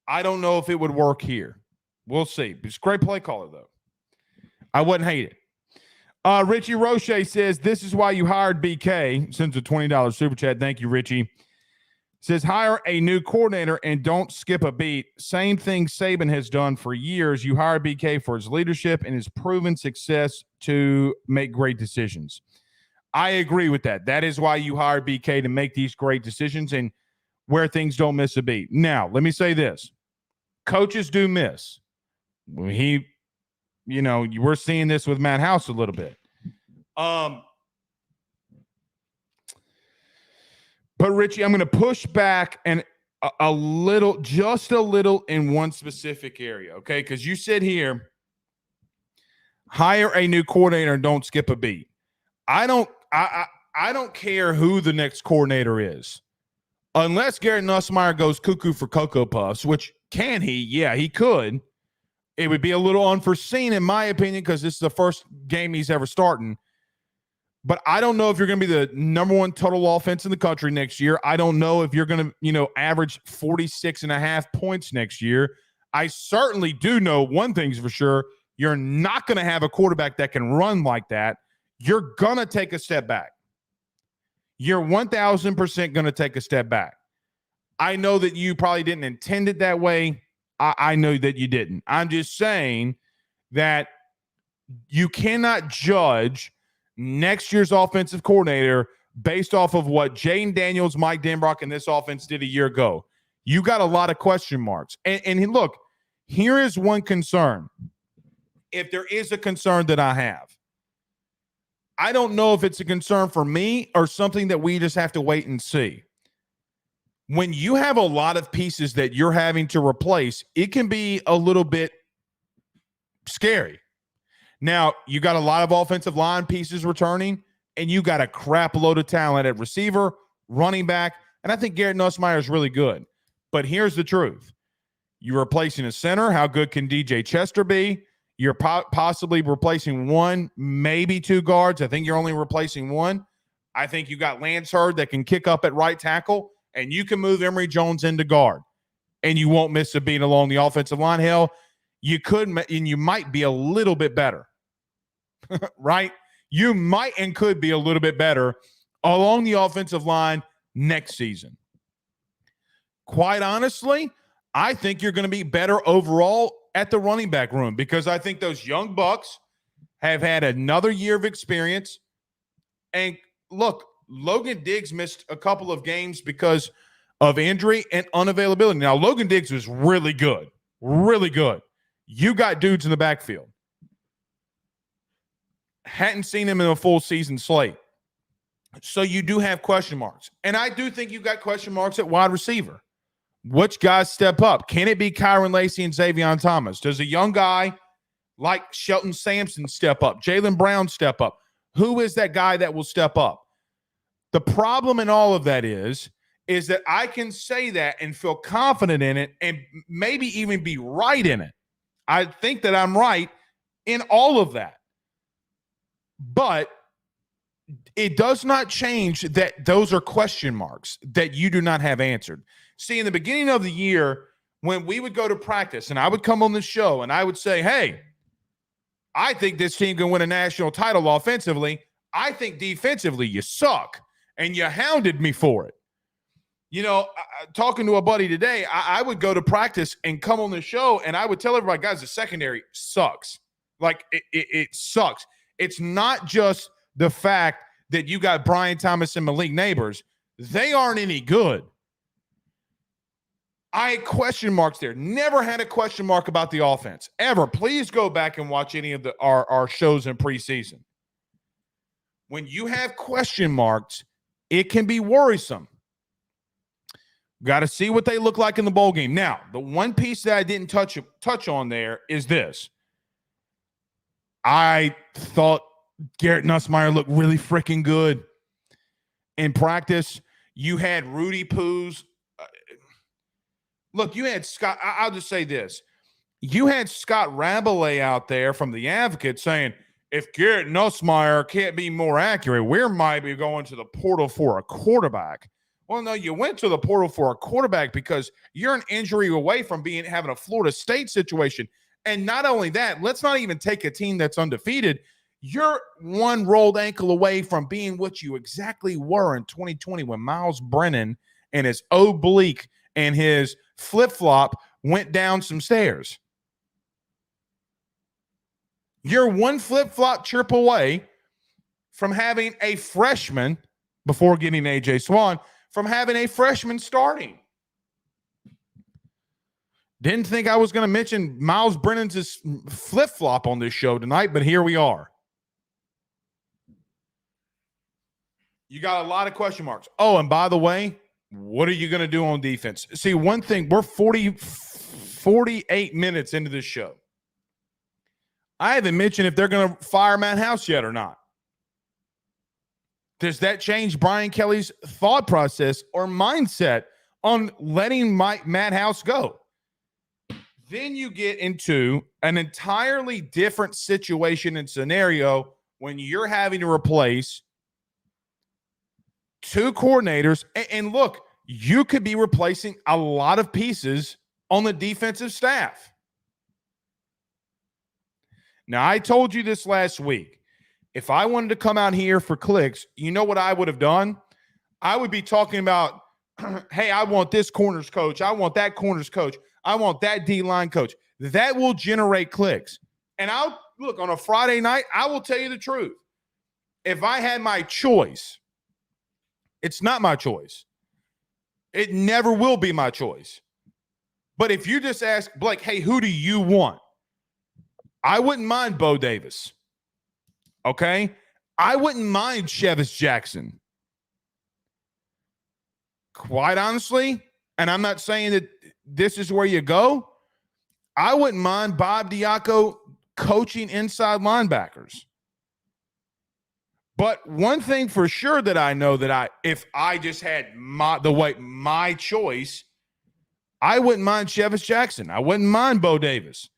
I don't know if it would work here. We'll see. He's a great play caller, though. I wouldn't hate it. Richie Roche says, this is why you hired BK. Sends a $20 super chat. Thank you, Richie. Says, hire a new coordinator and don't skip a beat. Same thing Saban has done for years. You hire BK for his leadership and his proven success to make great decisions. I agree with that. That is why you hire BK, to make these great decisions and where things don't miss a beat. Now, let me say this. Coaches do miss. We're seeing this with Matt House a little bit. But Richie, I'm going to push back and just a little in one specific area, okay? Because you said here, hire a new coordinator and don't skip a beat. I don't care who the next coordinator is, unless Garrett Nussmeier goes cuckoo for Cocoa Puffs. Which can he? Yeah, he could. It would be a little unforeseen, in my opinion, because this is the first game he's ever starting. But I don't know if you're going to be the number one total offense in the country next year. I don't know if you're going to, average 46.5 points next year. I certainly do know one thing's for sure. You're not going to have a quarterback that can run like that. You're going to take a step back. You're 1,000% going to take a step back. I know that you probably didn't intend it that way. I know that you didn't. I'm just saying that you cannot judge next year's offensive coordinator based off of what Jaden Daniels, Mike Denbrock, and this offense did a year ago. You got a lot of question marks. And look, here is one concern. If there is a concern that I have, I don't know if it's a concern for me or something that we just have to wait and see. When you have a lot of pieces that you're having to replace, it can be a little bit scary. Now, you got a lot of offensive line pieces returning, and you got a crap load of talent at receiver, running back, and I think Garrett Nussmeier is really good. But here's the truth. You're replacing a center. How good can DJ Chester be? You're possibly replacing one, maybe two guards. I think you're only replacing one. I think you got Lance Hurd that can kick up at right tackle, and you can move Emory Jones into guard, and you won't miss a beat along the offensive line. Hell, you could, and you might be a little bit better, right? You might and could be a little bit better along the offensive line next season. Quite honestly, I think you're going to be better overall at the running back room, because I think those young bucks have had another year of experience. And look, Logan Diggs missed a couple of games because of injury and unavailability. Now, Logan Diggs was really good, really good. You got dudes in the backfield. Hadn't seen him in a full season slate. So you do have question marks. And I do think you got question marks at wide receiver. Which guys step up? Can it be Kyron Lacy and Xavion Thomas? Does a young guy like Shelton Sampson step up? Jaylen Brown step up? Who is that guy that will step up? The problem in all of that is that I can say that and feel confident in it and maybe even be right in it. I think that I'm right in all of that. But it does not change that those are question marks that you do not have answered. See, in the beginning of the year, when we would go to practice and I would come on the show and I would say, hey, I think this team can win a national title offensively. I think defensively you suck. And you hounded me for it. Talking to a buddy today, I would go to practice and come on the show and I would tell everybody, guys, the secondary sucks. Like, it sucks. It's not just the fact that you got Brian Thomas and Malik Neighbors. They aren't any good. I had question marks there. Never had a question mark about the offense, ever. Please go back and watch any of our shows in preseason. When you have question marks, it can be worrisome. Got to see what they look like in the bowl game. Now, the one piece that I didn't touch on there is this. I thought Garrett Nussmeier looked really freaking good in practice. You had Rudy Poos. Look, you had Scott. I'll just say this. You had Scott Rabelais out there from the Advocate saying, if Garrett Nussmeier can't be more accurate, we might be going to the portal for a quarterback. Well, no, you went to the portal for a quarterback because you're an injury away from having a Florida State situation. And not only that, let's not even take a team that's undefeated. You're one rolled ankle away from being what you exactly were in 2020 when Miles Brennan and his oblique and his flip-flop went down some stairs. You're one flip-flop chirp away from having a freshman, before getting A.J. Swan, from having a freshman starting. Didn't think I was going to mention Miles Brennan's flip-flop on this show tonight, but here we are. You got a lot of question marks. Oh, and by the way, what are you going to do on defense? See, one thing, we're 48 minutes into this show. I haven't mentioned if they're going to fire Matt House yet or not. Does that change Brian Kelly's thought process or mindset on letting Matt House go? Then you get into an entirely different situation and scenario when you're having to replace two coordinators. And look, you could be replacing a lot of pieces on the defensive staff. Now, I told you this last week. If I wanted to come out here for clicks, you know what I would have done? I would be talking about, hey, I want this corners coach. I want that corners coach. I want that D-line coach. That will generate clicks. And I'll look, on a Friday night, I will tell you the truth. If I had my choice, it's not my choice. It never will be my choice. But if you just ask Blake, hey, who do you want? I wouldn't mind Bo Davis. Okay? I wouldn't mind Chevis Jackson. Quite honestly, and I'm not saying that this is where you go, I wouldn't mind Bob Diaco coaching inside linebackers. But one thing for sure that I know that if I just had my choice, I wouldn't mind Chevis Jackson. I wouldn't mind Bo Davis.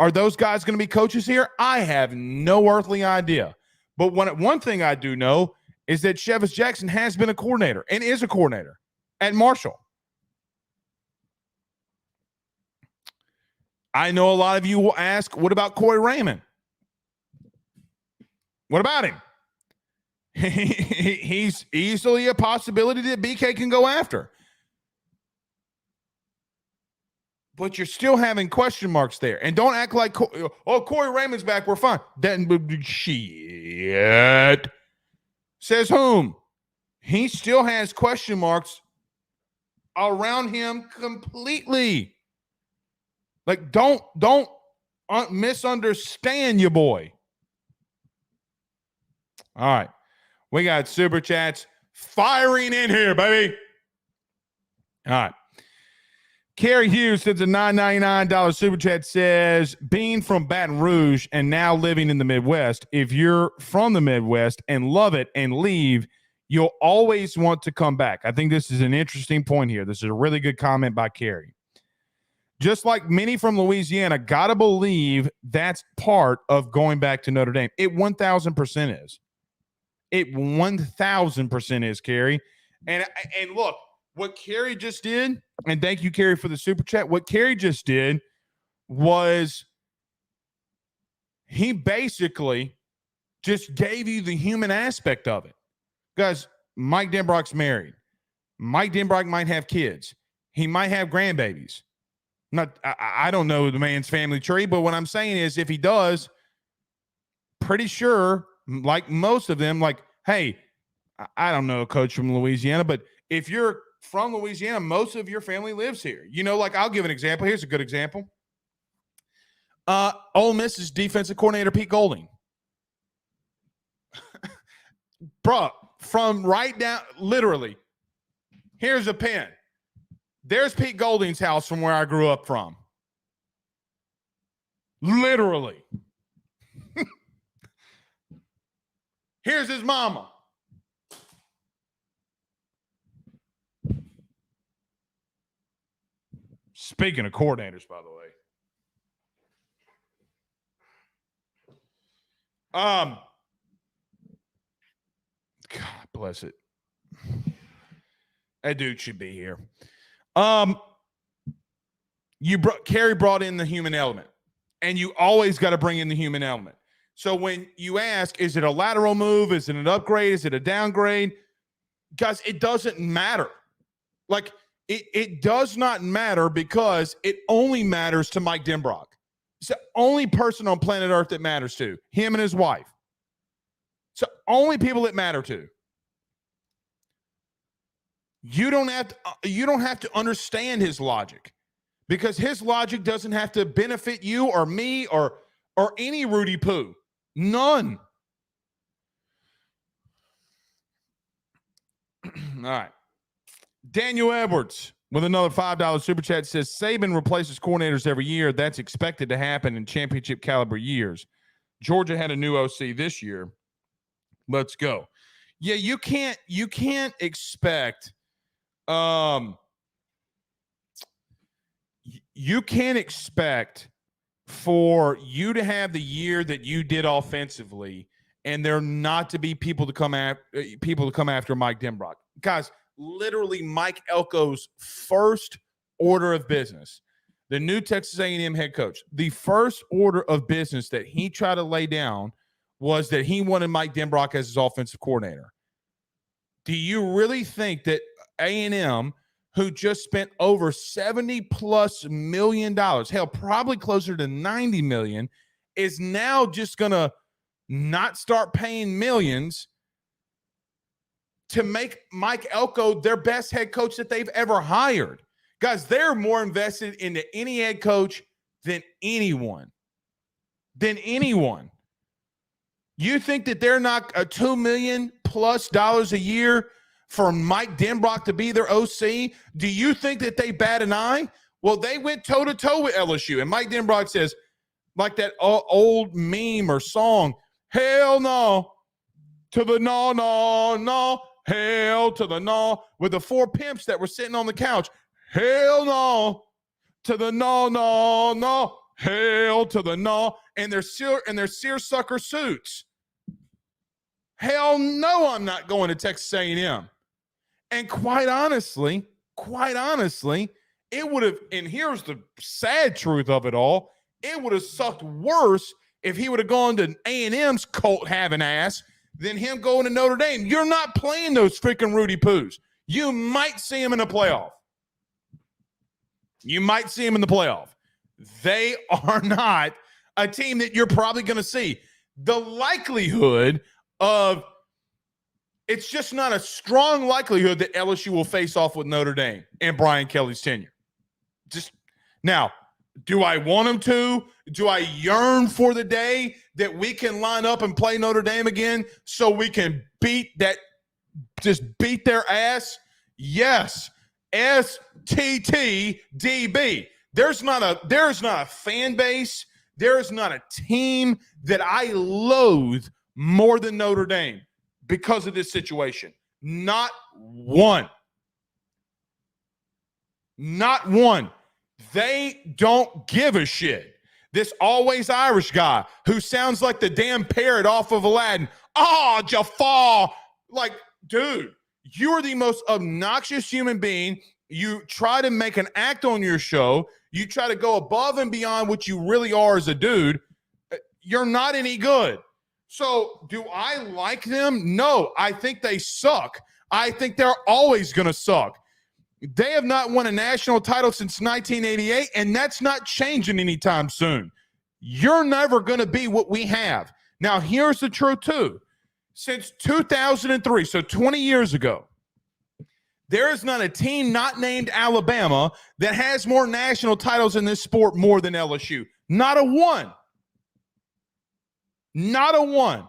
Are those guys going to be coaches here? I have no earthly idea. But one thing I do know is that Chevis Jackson has been a coordinator and is a coordinator at Marshall. I know a lot of you will ask, what about Corey Raymond? What about him? He's easily a possibility that BK can go after. But you're still having question marks there. And don't act like, Corey Raymond's back, we're fine. Shit. Says whom? He still has question marks around him completely. Like, don't misunderstand your boy. All right. We got super chats firing in here, baby. All right. Carrie Hughes sends a $9.99 super chat, says, being from Baton Rouge and now living in the Midwest, if you're from the Midwest and love it and leave, you'll always want to come back. I think this is an interesting point here. This is a really good comment by Carrie. Just like many from Louisiana, gotta believe that's part of going back to Notre Dame. It 1,000% is. It 1,000% is, Carrie. And look, what Carrie just did, and thank you, Carrie, for the super chat. What Carrie just did was he basically just gave you the human aspect of it. Guys, Mike Denbrock's married. Mike Denbrock might have kids. He might have grandbabies. I don't know the man's family tree, but what I'm saying is if he does, pretty sure, like most of them, like, hey, I don't know a coach from Louisiana, but if you're from Louisiana, most of your family lives here. You know, like, I'll give an example. Here's a good example. Ole Miss's defensive coordinator, Pete Golding. Bro, from right down, literally, here's a pin. There's Pete Golding's house from where I grew up from. Literally. Here's his mama. Speaking of coordinators, by the way. God bless it. That dude should be here. Kerry brought in the human element, and you always got to bring in the human element. So when you ask, is it a lateral move? Is it an upgrade? Is it a downgrade? Guys, it doesn't matter. Like, it does not matter because it only matters to Mike Denbrock. It's the only person on planet Earth that matters to him and his wife. It's the only people that matter to. You don't have to understand his logic, because his logic doesn't have to benefit you or me or any Rudy Poo. None. All right. Daniel Edwards with another $5 super chat says Saban replaces coordinators every year. That's expected to happen in championship caliber years. Georgia had a new OC this year. Let's go. Yeah, you can't expect you can't expect for you to have the year that you did offensively and there not to be people to come after Mike Denbrock. Guys, literally Mike Elko's first order of business, the new Texas A&M head coach, the first order of business that he tried to lay down was that he wanted Mike Denbrock as his offensive coordinator. Do you really think that A&M, who just spent over $70+ million, hell, probably closer to $90 million, is now just going to not start paying millions to make Mike Elko their best head coach that they've ever hired? Guys, they're more invested into any head coach than anyone. You think that they're not a $2 million+ a year for Mike Denbrock to be their OC? Do you think that they bat an eye? Well, they went toe-to-toe with LSU. And Mike Denbrock says, like that old meme or song, hell no to the no, no, no, hell to the no, with the four pimps that were sitting on the couch. Hell no to the no, no, no, hell to the no, and their seersucker suits. Hell no, I'm not going to Texas A&M. And quite honestly, it would have, and here's the sad truth of it all, it would have sucked worse if he would have gone to A&M's cult having ass than him going to Notre Dame. You're not playing those freaking Rudy Poos. You might see him in the playoff. They are not a team that you're probably going to see. The likelihood of, it's just not a strong likelihood that LSU will face off with Notre Dame and Brian Kelly's tenure. Just now, do I want them to? Do I yearn for the day that we can line up and play Notre Dame again so we can beat their ass? Yes. STTDB. There's not a fan base. There is not a team that I loathe more than Notre Dame because of this situation. Not one. They don't give a shit. This always Irish guy who sounds like the damn parrot off of Aladdin. Oh, Jafar. Like, dude, you are the most obnoxious human being. You try to make an act on your show. You try to go above and beyond what you really are as a dude. You're not any good. So do I like them? No, I think they suck. I think they're always going to suck. They have not won a national title since 1988, and that's not changing anytime soon. You're never going to be what we have. Now, here's the truth, too. Since 2003, so 20 years ago, there is not a team not named Alabama that has more national titles in this sport more than LSU. Not a one. Not a one.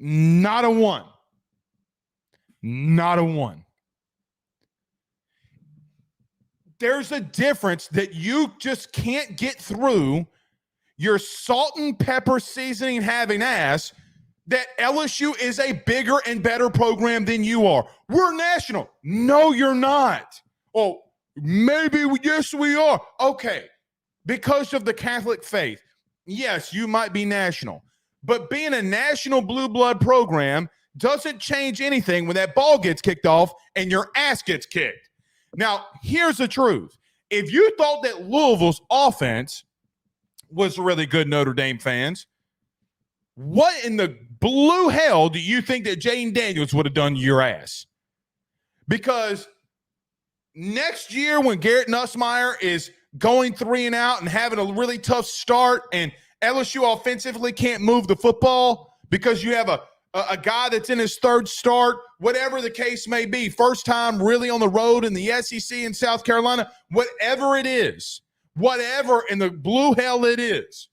Not a one. Not a one. There's a difference that you just can't get through. your salt and pepper seasoning having ass that LSU is a bigger and better program than you are. We're national. No, you're not. Oh, maybe, yes, we are. Okay, because of the Catholic faith, yes, you might be national. But being a national blue blood program doesn't change anything when that ball gets kicked off and your ass gets kicked. Now, here's the truth. If you thought that Louisville's offense was really good, Notre Dame fans, what in the blue hell do you think that Jayden Daniels would have done to your ass? Because next year when Garrett Nussmeier is going 3 and out and having a really tough start and LSU offensively can't move the football because you have a guy that's in his third start, whatever the case may be, first time really on the road in the SEC in South Carolina, whatever it is, whatever in the blue hell it is,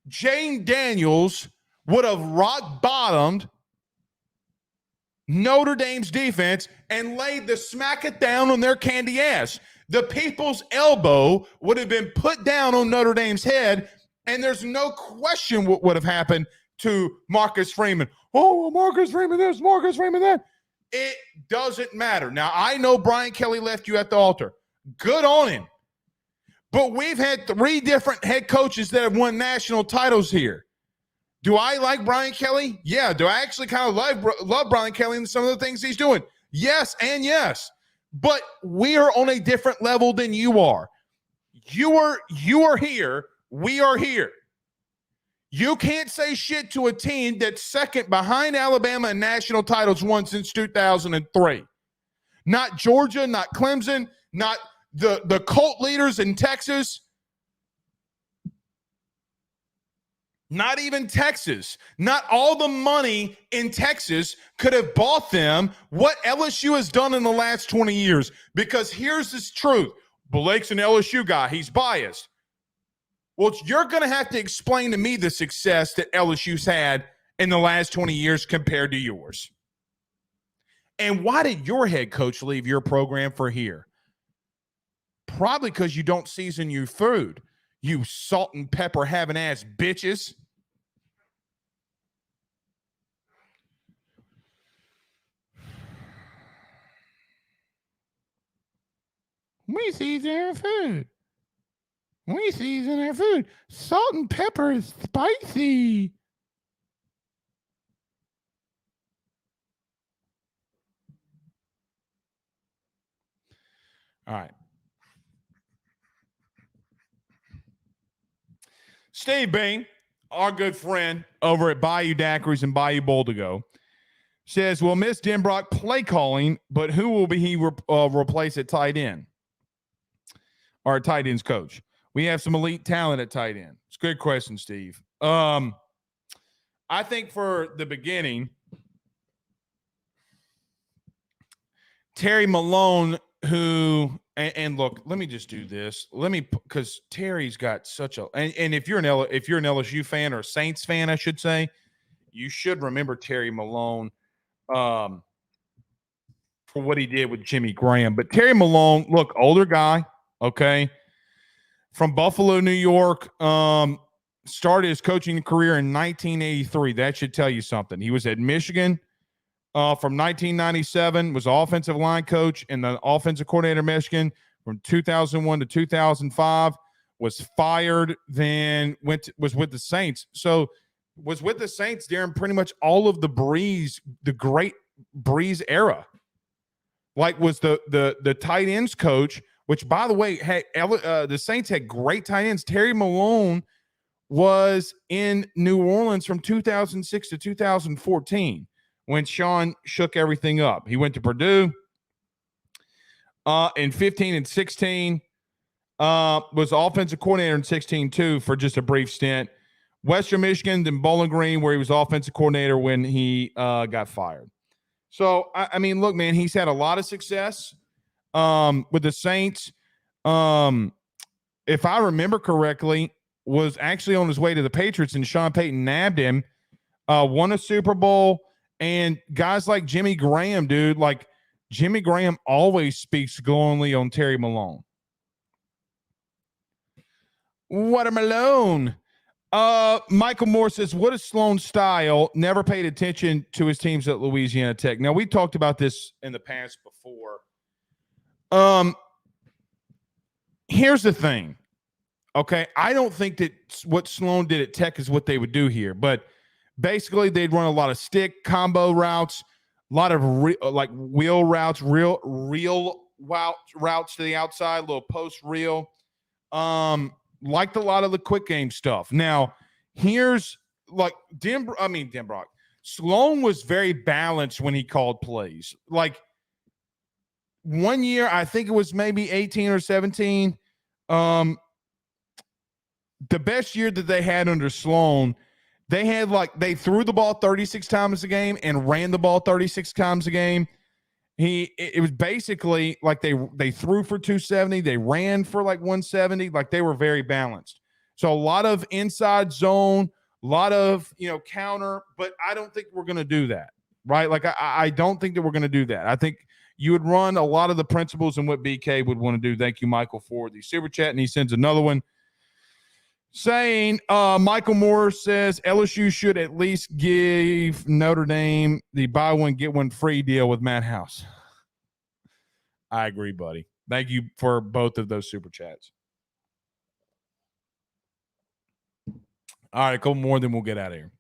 Jayden Daniels would have rock bottomed Notre Dame's defense and laid the smack it down on their candy ass. The people's elbow would have been put down on Notre Dame's head, and there's no question what would have happened to Marcus Freeman. Oh, Marcus Freeman this, Marcus Freeman that. It doesn't matter. Now, I know Brian Kelly left you at the altar. Good on him. But we've had 3 different head coaches that have won national titles here. Do I like Brian Kelly? Yeah. Do I actually kind of love Brian Kelly and some of the things he's doing? Yes and yes. But we are on a different level than you are. You are here. We are here. You can't say shit to a team that's second behind Alabama in national titles won since 2003. Not Georgia, not Clemson, not the cult leaders in Texas. Not even Texas. Not all the money in Texas could have bought them what LSU has done in the last 20 years. Because here's this truth. Blake's an LSU guy. He's biased. Well, you're going to have to explain to me the success that LSU's had in the last 20 years compared to yours. And why did your head coach leave your program for here? Probably because you don't season your food. You salt and pepper having ass bitches. We season our food. We season our food. Salt and pepper is spicy. All right. Steve Bain, our good friend over at Bayou Daiquiris and Bayou Boldigo, says, we'll miss Denbrock play calling, but who will he replace at tight end? Our tight ends coach. We have some elite talent at tight end. It's a good question, Steve. I think for the beginning, Terry Malone, who and look, let me just do this. Because Terry's got such a and if you're an LSU fan or a Saints fan, I should say, you should remember Terry Malone for what he did with Jimmy Graham. But Terry Malone, look, older guy, okay, from Buffalo, New York, started his coaching career in 1983. That should tell you something. He was at Michigan from 1997, was offensive line coach and the offensive coordinator of Michigan from 2001 to 2005, was fired, then was with the Saints. So was with the Saints during pretty much all of the great Breeze era. Like was the tight ends coach, which, by the way, the Saints had great tight ends. Terry Malone was in New Orleans from 2006 to 2014 when Sean shook everything up. He went to Purdue in 15 and 16, was offensive coordinator in 16 too for just a brief stint. Western Michigan, then Bowling Green, where he was offensive coordinator when he got fired. So, I mean, look, man, he's had a lot of success with the Saints. If I remember correctly, was actually on his way to the Patriots, and Sean Payton nabbed him, won a Super Bowl, and guys like Jimmy Graham, dude, like Jimmy Graham always speaks glowingly on Terry Malone. Watermelon. Michael Moore says, what is Sloan's style? Never paid attention to his teams at Louisiana Tech. Now, we talked about this in the past before. Here's the thing. Okay, I don't think that what Sloan did at Tech is what they would do here, but basically they'd run a lot of stick combo routes, a lot of wheel routes, real routes to the outside, little post reel. Liked a lot of the quick game stuff. Now, here's like Denbrock. Sloan was very balanced when he called plays. Like one year, I think it was maybe 18 or 17. The best year that they had under Sloan, they threw the ball 36 times a game and ran the ball 36 times a game. It was basically like they threw for 270, they ran for like 170, like they were very balanced. So a lot of inside zone, a lot of counter, but I don't think we're going to do that, right? Like I don't think that we're going to do that. I think you would run a lot of the principles and what BK would want to do. Thank you, Michael, for the super chat, and he sends another one saying, Michael Moore says LSU should at least give Notre Dame the buy one, get one free deal with Matt House. I agree, buddy. Thank you for both of those super chats. All right, a couple more, then we'll get out of here.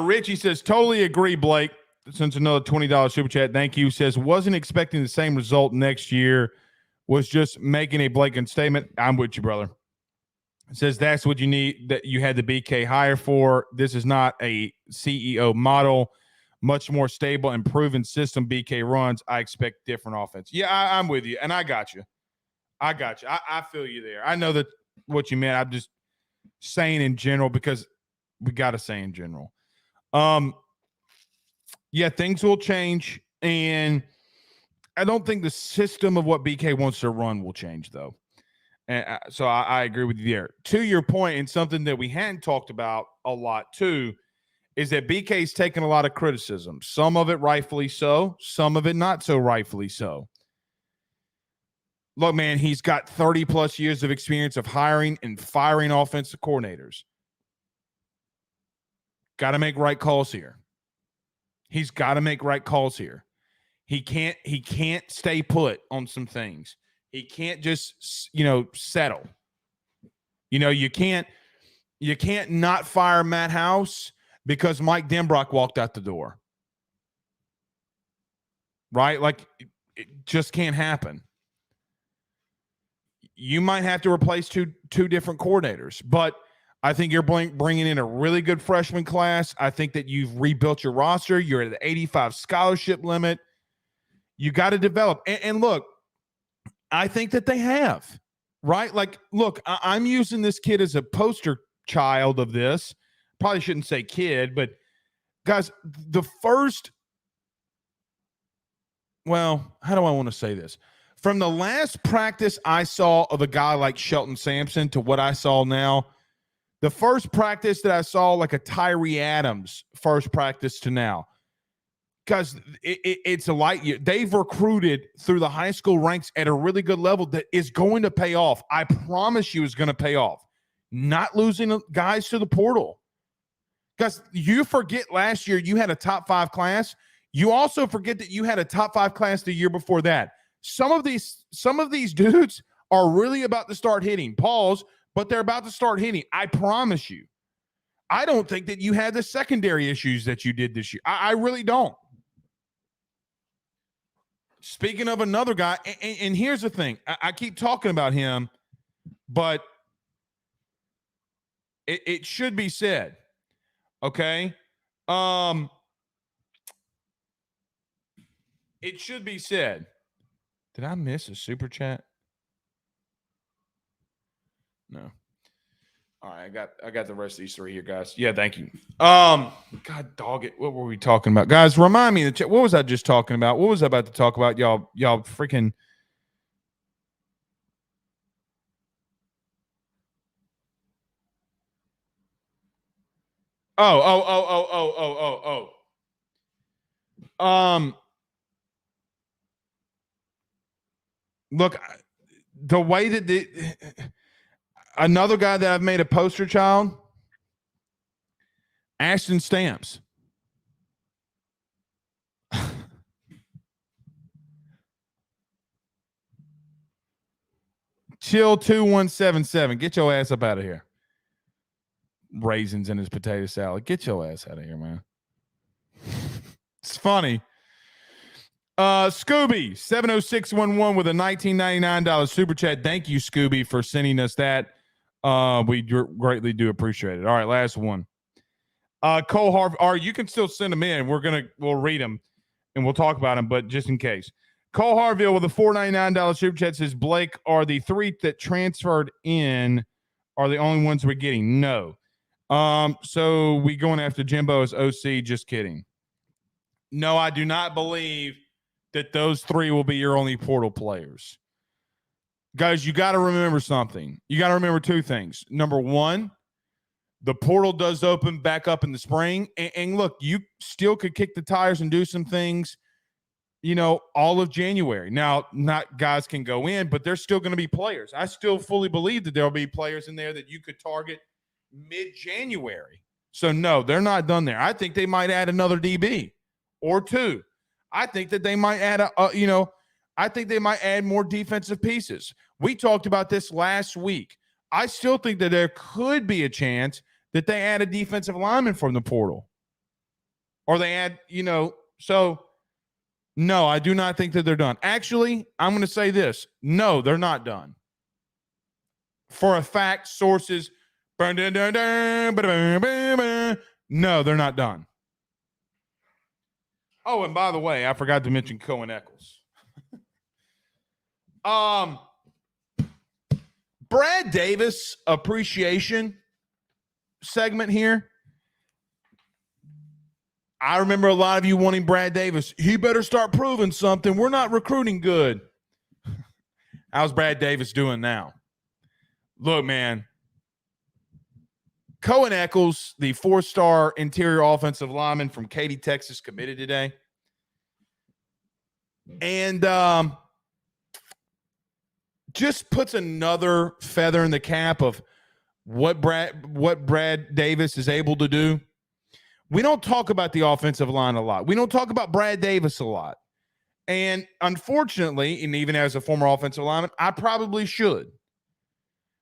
Richie says, totally agree, Blake. Since another $20 super chat. Thank you. Says, wasn't expecting the same result next year. Was just making a blatant statement. I'm with you, brother. Says that's what you need, that you had the BK hire for. This is not a CEO model. Much more stable and proven system BK runs. I expect different offense. Yeah, I'm with you, and I got you. I feel you there. I know that what you meant. I'm just saying in general because we got to say in general. Yeah, things will change, and I don't think the system of what BK wants to run will change, though. And so I agree with you there. To your point, and something that we hadn't talked about a lot too, is that BK's taken a lot of criticism. Some of it rightfully so, some of it not so rightfully so. Look, man, he's got 30-plus years of experience of hiring and firing offensive coordinators. Got to make right calls here. He's got to make right calls here. He can't stay put on some things. He can't just, settle. You can't not fire Matt House because Mike Denbrock walked out the door. Right? Like, it just can't happen. You might have to replace two different coordinators, but I think you're bringing in a really good freshman class. I think that you've rebuilt your roster. You're at the 85 scholarship limit. You got to develop. And look, I think that they have, right? Like, look, I'm using this kid as a poster child of this. Probably shouldn't say kid, but guys, how do I want to say this? From the last practice I saw of a guy like Shelton Sampson to what I saw now, the first practice that I saw, like a Tyree Adams first practice to now, because it's a light year. They've recruited through the high school ranks at a really good level that is going to pay off. I promise you it's going to pay off. Not losing guys to the portal. Because you forget last year you had a top 5 class. You also forget that you had a top 5 class the year before that. Some of these dudes are really about to start hitting. Pause, but they're about to start hitting. I promise you. I don't think that you had the secondary issues that you did this year. I really don't. Speaking of another guy, and here's the thing. I keep talking about him, but it should be said. Okay? It should be said. Did I miss a super chat? No. All right, I got the rest of these 3 here, guys. Yeah, thank you. God dog it. What were we talking about? Guys, remind me in the chat. What was I just talking about? What was I about to talk about? Y'all freaking Oh. Look, the way that Another guy that I've made a poster child, Ashton Stamps. Chill 2177. Get your ass up out of here. Raisins in his potato salad. Get your ass out of here, man. It's funny. Scooby 70611 with a $19.99 super chat. Thank you, Scooby, for sending us that. We greatly do appreciate it. All right, last one. Cole Harvey, or you can still send them in. We'll read them and we'll talk about them, but just in case. Cole Harville with a $4.99 super chat says, Blake, are the three that transferred in are the only ones we're getting? No. So we going after Jimbo as OC. Just kidding. No, I do not believe that those three will be your only portal players. Guys, you got to remember something. You got to remember two things. Number one, the portal does open back up in the spring. And look, you still could kick the tires and do some things, all of January. Now, not guys can go in, but there's still going to be players. I still fully believe that there'll be players in there that you could target mid-January. So, no, they're not done there. I think they might add another DB or two. I think that they might add I think they might add more defensive pieces. We talked about this last week. I still think that there could be a chance that they add a defensive lineman from the portal. Or they add, so no, I do not think that they're done. Actually, I'm going to say this. No, they're not done. For a fact, sources, no, they're not done. Oh, and by the way, I forgot to mention Coen Echols. Brad Davis appreciation segment here. I remember a lot of you wanting Brad Davis. He better start proving something. We're not recruiting good. How's Brad Davis doing now? Look, man. Coen Echols, the 4-star interior offensive lineman from Katy, Texas, committed today. And just puts another feather in the cap of what Brad Davis is able to do. We don't talk about the offensive line a lot. We don't talk about Brad Davis a lot. And unfortunately, and even as a former offensive lineman, I probably should.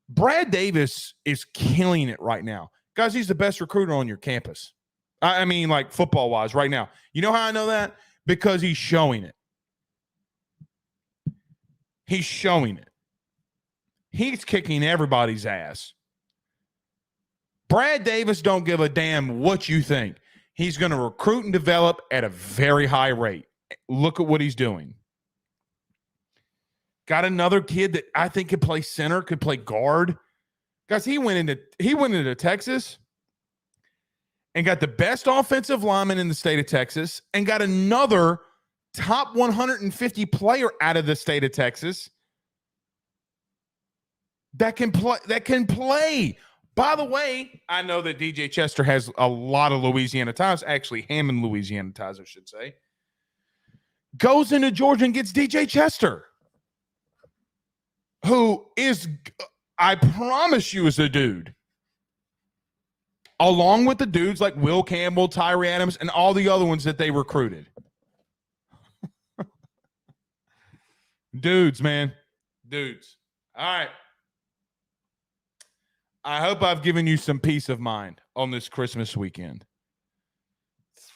Brad Davis is killing it right now. Guys, he's the best recruiter on your campus. I mean, like football-wise right now. You know how I know that? Because he's showing it. He's showing it. He's kicking everybody's ass. Brad Davis don't give a damn what you think. He's going to recruit and develop at a very high rate. Look at what he's doing. Got another kid that I think could play center, could play guard. Guys, he went into Texas and got the best offensive lineman in the state of Texas and got another top 150 player out of the state of Texas that can play. By the way, I know that DJ Chester has a lot of Louisiana ties, actually Hammond, Louisiana ties, I should say. Goes into Georgia and gets DJ Chester, who is, I promise you, is a dude. Along with the dudes like Will Campbell, Tyree Adams, and all the other ones that they recruited. Dudes, man. Dudes. All right. I hope I've given you some peace of mind on this Christmas weekend.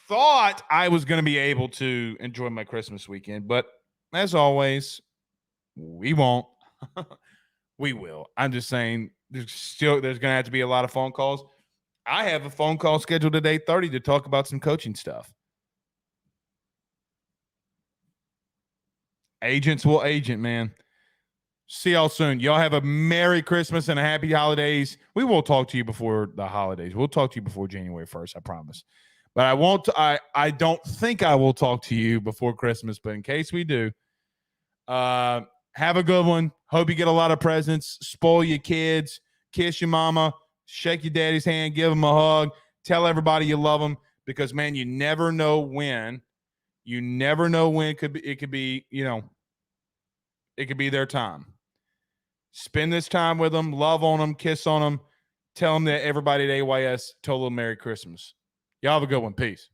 Thought I was going to be able to enjoy my Christmas weekend, but as always, we won't. We will. I'm just saying there's going to have to be a lot of phone calls. I have a phone call scheduled at 8:30 to talk about some coaching stuff. Agents will agent, man. See y'all soon. Y'all have a Merry Christmas and a Happy Holidays. We will talk to you before the holidays. We'll talk to you before January 1st, I promise. But I won't. I don't think I will talk to you before Christmas, but in case we do, have a good one. Hope you get a lot of presents. Spoil your kids. Kiss your mama. Shake your daddy's hand. Give him a hug. Tell everybody you love them because, man, you never know when. You never know when it could be, it could be their time. Spend this time with them, love on them, kiss on them, tell them that everybody at AYS told them Merry Christmas. Y'all have a good one. Peace.